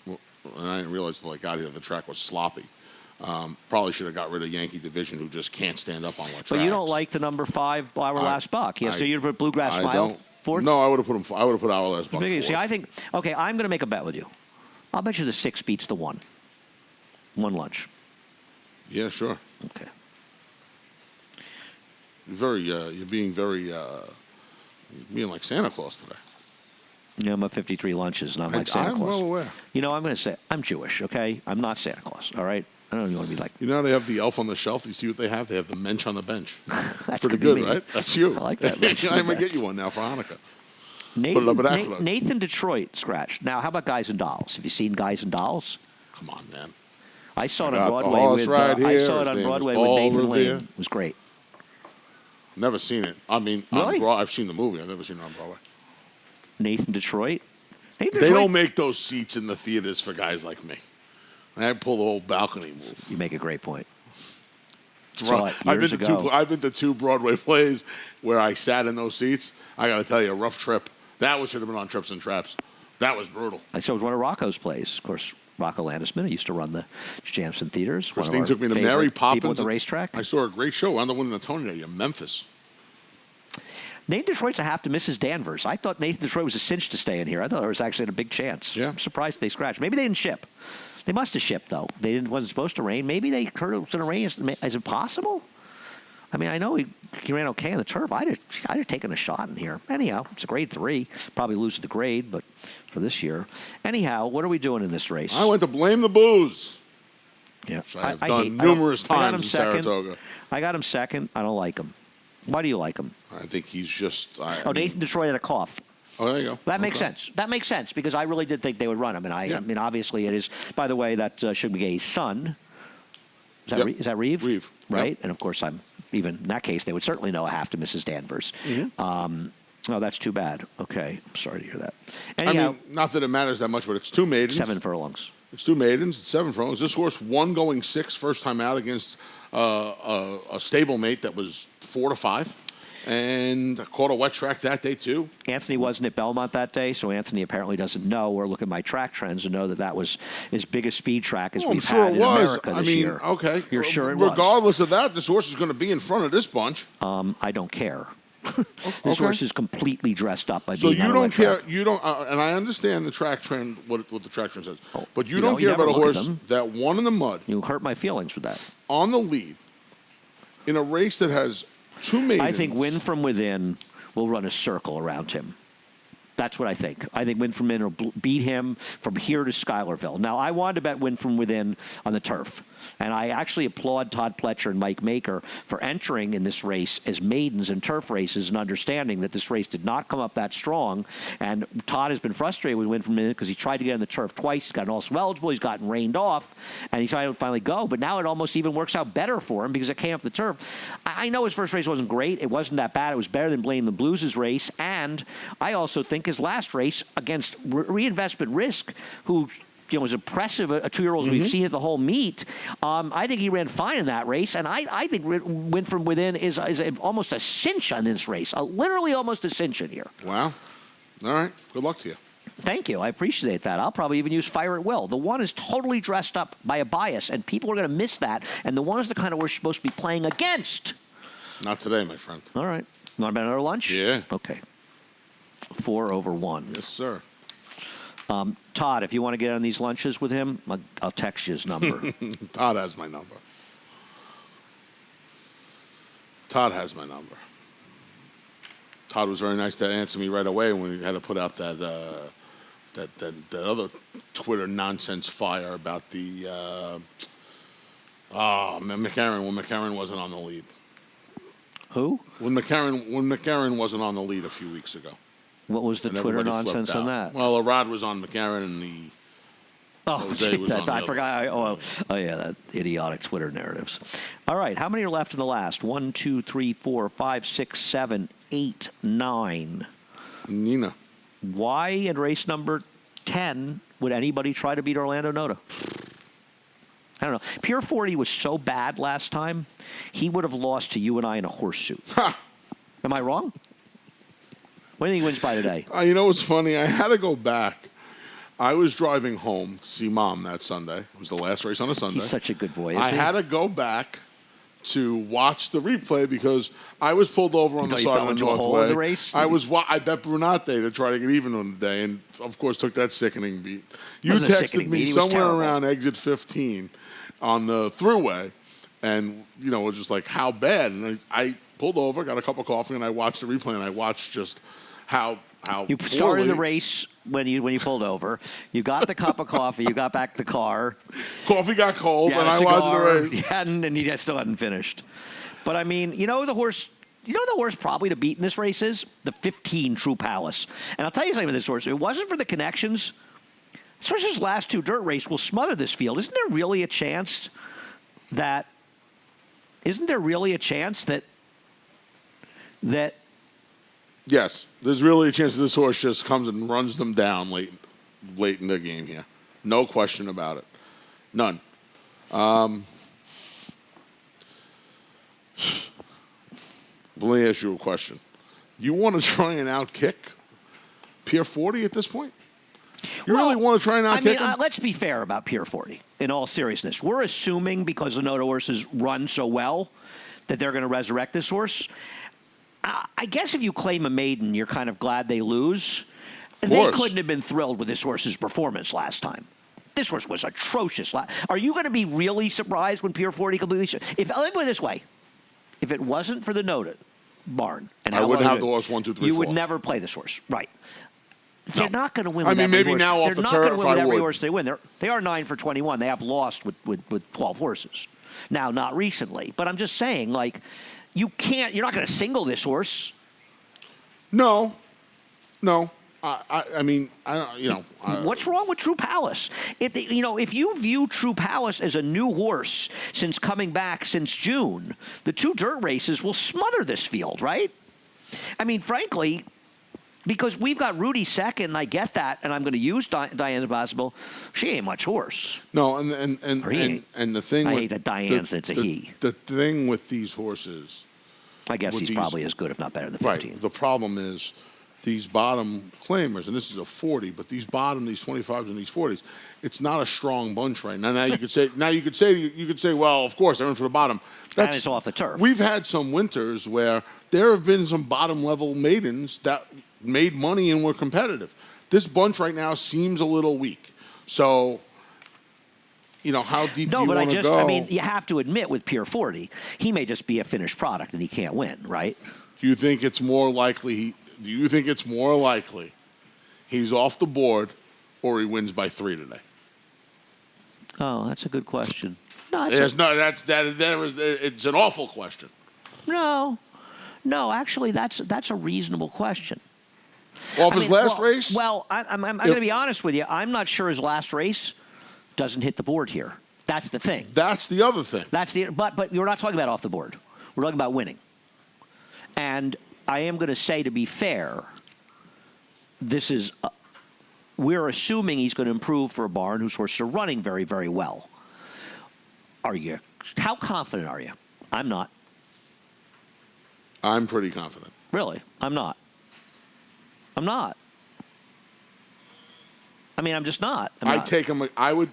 and I didn't realize until I got here, the track was sloppy. Probably should have got rid of Yankee Division, who just can't stand up on wet tracks. But you don't like the number 5 Our Last Buck. So you'd put Bluegrass Smile fourth? No, I would have put him. I would have put Our Last Buck fourth. See, I think, okay, I'm going to make a bet with you. I'll bet you the 6 beats the 1. 1 lunch. Yeah, sure. Okay. You're being very, being like Santa Claus today. Yeah, I'm at 53 lunches, and I'm like Santa Claus. I'm well aware. You know, I'm going to say, I'm Jewish, okay? I'm not Santa Claus, all right? I don't even want to be like... You know how they have the elf on the shelf? You see what they have? They have the mensch on the bench. That's pretty good, me. right? That's you. I like that. I might get you one now for Hanukkah. Put it up at Aqueduct. Nathan Detroit scratched. Now, how about Guys and Dolls? Have you seen Guys and Dolls? Come on, man. I saw it I on got the Broadway horse with right here. I saw it His on name Broadway is with Paul Nathan Revere. Lane. It was great. Never seen it. I mean, Really? I've seen the movie. I've never seen it on Broadway. Nathan Detroit. They don't make those seats in the theaters for guys like me. I pull the whole balcony move. You make a great point. Saw it I've been to 2 Broadway plays where I sat in those seats. I got to tell you, a rough trip. That should have been on Trips and Traps. That was brutal. I saw it was one of Rocco's plays. Of course, Rocco Landisman. I used to run the Jamson Theaters. Christine took me to Mary Poppins. People at the racetrack. I saw a great show. I ended up winning the Tony that year, Memphis. Nathan Detroit's a half to Mrs. Danvers. I thought Nathan Detroit was a cinch to stay in here. I thought there was actually a big chance. Yeah. I'm surprised they scratched. Maybe they didn't ship. They must have shipped, though. Wasn't supposed to rain. Maybe they heard it was going to rain. Is it possible? I mean, I know he ran okay on the turf. I'd have taken a shot in here. Anyhow, it's a grade 3. Probably lose the grade, but for this year. Anyhow, what are we doing in this race? I went to blame the booze. Yeah. Which I have done numerous times in Saratoga. I got him second. I don't like him. Why do you like him? I think he's just... Nathan Detroit had a cough. Oh, there you go. That makes sense. That makes sense because I really did think they would run him. And I mean, obviously it is, by the way, that should be Gay's son. Is that Reeve? Reeve. Right? Yep. And of course, even in that case, they would certainly know a half to Mrs. Danvers. Mm-hmm. Oh, that's too bad. Okay. I'm sorry to hear that. Anyhow, I mean, not that it matters that much, but it's 2 maidens. 7 furlongs. It's 2 maidens, it's 7 furlongs. This horse won going 6 first time out against a stablemate that was 4 to 5. And caught a wet track that day, too. Anthony wasn't at Belmont that day, so Anthony apparently doesn't know or look at my track trends to know that was as big a speed track as we've had in America this year. Okay. You're sure it was? Regardless of that, this horse is going to be in front of this bunch. I don't care. This horse is completely dressed up by so being you on a don't wet care. track. You don't, and I understand the track trend, what the track trend says, but you know, don't you care about a never look at horse them. that won in the mud You hurt my feelings with that. on the lead in a race that has 2 maidens. I think Win From Within will run a circle around him. That's what I think. I think Win From Within will beat him from here to Schuylerville. Now, I wanted to bet Win From Within on the turf. And I actually applaud Todd Pletcher and Mike Maker for entering in this race as maidens in turf races and understanding that this race did not come up that strong. And Todd has been frustrated with Win From Within because he tried to get on the turf twice. He's gotten also eligible. He's gotten rained off. And he's trying to finally go. But now it almost even works out better for him because it came off the turf. I know his first race wasn't great. It wasn't that bad. It was better than Blame the Blues' race. And I also think his last race against Reinvestment Risk, who was impressive, a 2-year-old we've seen at the whole meet. I think he ran fine in that race, and I think Win From Within is almost a cinch on this race, literally almost a cinch in here. Wow. All right. Good luck to you. Thank you. I appreciate that. I'll probably even use Fire at Will. The 1 is totally dressed up by a bias, and people are going to miss that, and the 1 is the kind of horse you're supposed to be playing against. Not today, my friend. All right. You want to bet another lunch? Yeah. Okay. 4 over 1. Yes, sir. Todd, if you want to get on these lunches with him, I'll text you his number. Todd has my number. Todd has my number. Todd was very nice to answer me right away when we had to put out that other Twitter nonsense fire about the McCarran when McCarran wasn't on the lead. Who? When McCarran wasn't on the lead a few weeks ago. What was the And Twitter everybody nonsense flipped on out. that? Well, Arad was on McCarran and the Jose was on the I other forgot. one. Oh, yeah, that idiotic Twitter narratives. All right, how many are left in the last? 1, 2, 3, 4, 5, 6, 7, 8, 9. Nina. Why in race number 10 would anybody try to beat Orlando Noda? I don't know. Pier 40 was so bad last time, he would have lost to you and I in a horseshoe. Am I wrong? What do you think he wins by today? You know what's funny? I had to go back. I was driving home to see Mom that Sunday. It was the last race on a Sunday. He's such a good boy, isn't I he? had to go back to watch the replay because I was pulled over on the side of the Northway. The race? I bet Brunate to try to get even on the day, and of course took that sickening beat. You Wasn't a texted sickening me beat. He was somewhere terrible. around exit 15 on the thruway, and it was just like how bad. And I pulled over, got a cup of coffee, and I watched the replay, and I watched just how you poorly. started the race when you pulled over. You got the cup of coffee. You got back to the car. Coffee got cold, You had and a I cigar. watched the race. He hadn't, and he still hadn't finished. But I mean, the horse. The horse probably to beat in this race is the 15 True Palace. And I'll tell you something with this horse. If it wasn't for the connections, this horse's last 2 dirt race will smother this field. Isn't there really a chance that? Yes, there's really a chance that this horse just comes and runs them down late in the game here. No question about it. None. Let me ask you a question. You want to try and outkick Pier 40 at this point? You really want to try and outkick him? Let's be fair about Pier 40. In all seriousness, we're assuming because the Noda horses run so well that they're going to resurrect this horse. I guess if you claim a maiden, you're kind of glad they lose. They couldn't have been thrilled with this horse's performance last time. This horse was atrocious. Are you going to be really surprised when Pier 40 completely? Let me put it this way: if it wasn't for the Noda barn, and I wouldn't have the horse 1, 2, 3, 4. You would never play this horse, right? They're not going to win. I With mean, every maybe horse. now off They're the not turf, going to win with I every would. horse they win. They are 9 for 21. They have lost with 12 horses. Now, not recently, but I'm just saying, like, you're not going to single this horse. No. I mean, I don't. What's wrong with True Palace? If you view True Palace as a new horse since coming back since June, the 2 dirt races will smother this field, right? I mean, frankly, because we've got Rudy second, and I get that, and I'm going to use Diane's Possible. She ain't much horse. No, and the thing. I with hate that Diane's it's a he. The thing with these horses. I guess he's probably as good, if not better, than 15. Right. The problem is these bottom claimers, and this is a 40, but these 25s and these 40s, it's not a strong bunch right now. Now you could say, well, of course they're in for the bottom. And it's off the turf. We've had some winters where there have been some bottom level maidens that made money and were competitive. This bunch right now seems a little weak. So, how deep do you want to go? I mean, you have to admit with Pier 40, he may just be a finished product and he can't win, right? Do you think it's more likely? He's off the board, or he wins by 3 today? Oh, that's a good question. No, it's an awful question. No, actually, that's a reasonable question. Off his last race? Well, I'm going to be honest with you. I'm not sure his last race doesn't hit the board here. That's the thing. That's the other thing. But you're not talking about off the board. We're talking about winning. And I am going to say, to be fair, we're assuming he's going to improve for a barn whose horses are running very, very well. How confident are you? I'm not. I'm pretty confident. Really? I'm not. I mean, I'm just not. I'd take him. I would.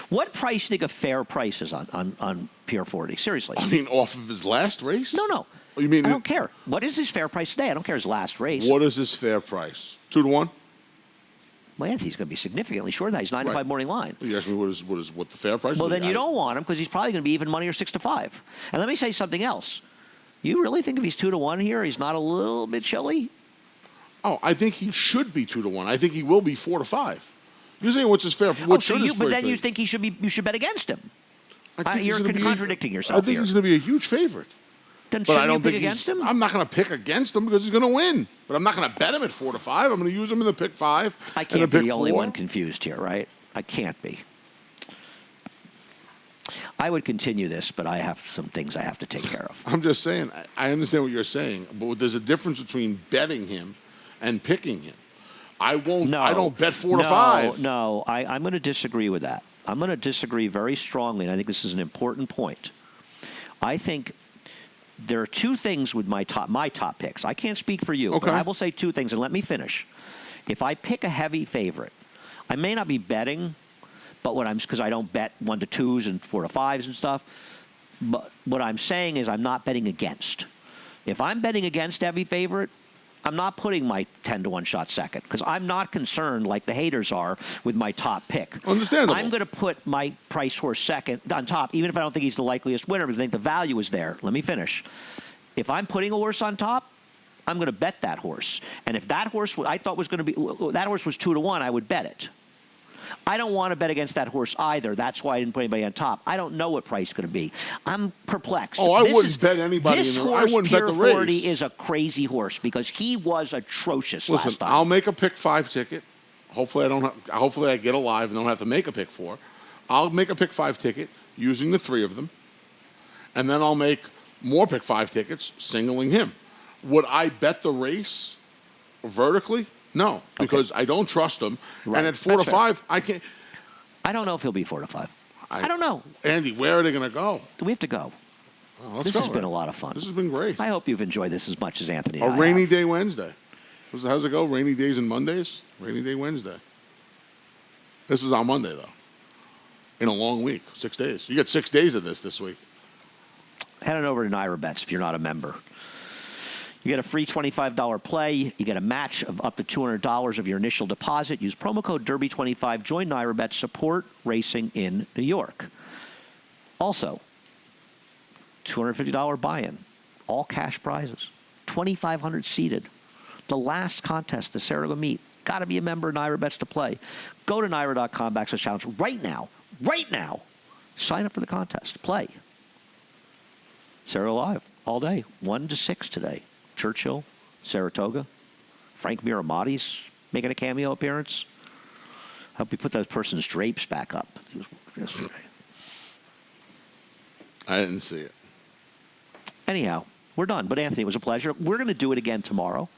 What price do you think a fair price is on Pier 40? Seriously. I mean, off of his last race? No. You mean? I don't care. What is his fair price today? I don't care his last race. What is his fair price? 2 to 1? Well, Anthony's going to be significantly short of that. He's 9 to 5 morning line. You ask me what the fair price? Well, then you don't want him because he's probably going to be even money or 6 to 5. And let me say something else. You really think if he's 2 to 1 here, he's not a little bit chilly? Oh, I think he should be 2 to 1. I think he will be 4 to 5. You're saying what's his fair? But then you think you should bet against him? You're contradicting yourself. I think he's going to be a huge favorite. Then but shouldn't you pick against him? I'm not going to pick against him because he's going to win. But I'm not going to bet him at 4 to 5. I'm going to use him in the pick 5. I can't be the only one confused here, right? I can't be. I would continue this, but I have some things I have to take care of. I'm just saying, I understand what you're saying, but there's a difference between betting him and picking him. I won't. No. I don't bet 4 to No, 5. No, I'm going to disagree with that. I'm going to disagree very strongly, and I think this is an important point. I think there are two things with my top picks. I can't speak for you, but I will say two things, and let me finish. If I pick a heavy favorite, I may not be betting, but because I don't bet 1 to 2s and 4 to 5s and stuff. But what I'm saying is I'm not betting against. If I'm betting against heavy favorite, I'm not putting my 10 to 1 shot second because I'm not concerned like the haters are with my top pick. Understandable. I'm going to put my price horse second on top, even if I don't think he's the likeliest winner because I think the value is there. Let me finish. If I'm putting a horse on top, I'm going to bet that horse. And if that horse I thought was going to be that horse was 2 to 1, I would bet it. I don't want to bet against that horse either. That's why I didn't put anybody on top. I don't know what price is going to be. I'm perplexed. Oh, I wouldn't bet anybody. I wouldn't bet the race. 40 is a crazy horse because he was atrocious Listen, last time. I'll make a pick 5 ticket. Hopefully I don't. Hopefully I get alive and don't have to make a pick 4. I'll make a pick 5 ticket using the 3 of them, and then I'll make more pick 5 tickets singling him. Would I bet the race vertically? No, because I don't trust him. Right. And at 4 to 5, I can't. I don't know if he'll be 4 to 5. I don't know. Andy, where are they going to go? We have to go. Oh, This has been a lot of fun. This has been great. I hope you've enjoyed this as much as Anthony. A rainy day Wednesday. How's it go? Rainy days and Mondays? Rainy day Wednesday. This is on Monday, though. In a long week, 6 days. You get 6 days of this week. Head on over to Naira Bets if you're not a member. You get a free $25 play. You get a match of up to $200 of your initial deposit. Use promo code Derby25. Join Naira Bets. Support racing in New York. Also, $250 buy-in. All cash prizes. 2,500 seated. The last contest, the Saratoga meet. Got to be a member of Naira Bets to play. Go to Naira.com/challenge right now. Right now. Sign up for the contest. Play. Saratoga Live all day. 1 to 6 today. Churchill, Saratoga, Frank Miramati's making a cameo appearance. I hope we put that person's drapes back up. Yesterday. I didn't see it. Anyhow, we're done. But Anthony, it was a pleasure. We're going to do it again tomorrow.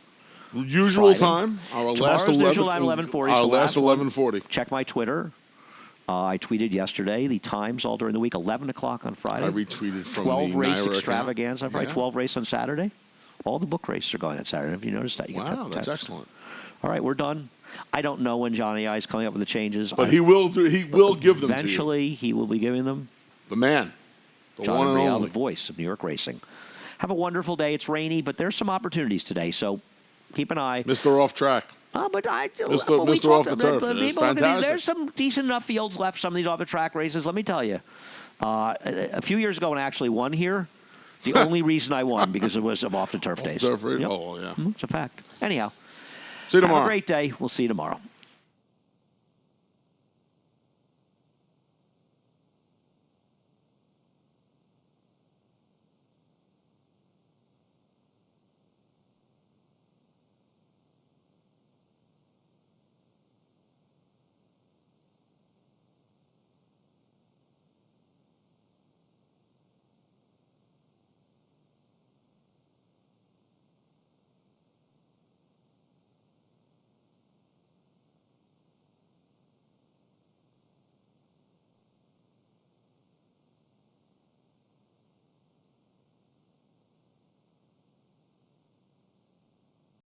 Usual Friday. time. Our last Tomorrow's 11. usual time, 11:40. Our So last one. 11:40. Check my Twitter. I tweeted yesterday the times all during the week. 11 o'clock on Friday. I retweeted from 12 the race Naira extravaganza on Friday. Yeah. 12 race on Saturday. All the book races are going on Saturday. Have you noticed that? Wow, that's excellent. All right, we're done. I don't know when Johnny I is coming up with the changes. But he will do. He will give them eventually, to you. he will be giving them. The man, the John one and Brielle, only. the voice of New York racing. Have a wonderful day. It's rainy, but there's some opportunities today, so keep an eye. Mr. Off Track. But Mr. Off the Turf. It's fantastic. There's some decent enough fields left. Some of these off the track races. Let me tell you, a few years ago when I actually won here, the only reason I won because it was off the turf days. Turf race? Yep. Oh yeah. It's a fact. Anyhow, See you tomorrow. have a great day. We'll see you tomorrow.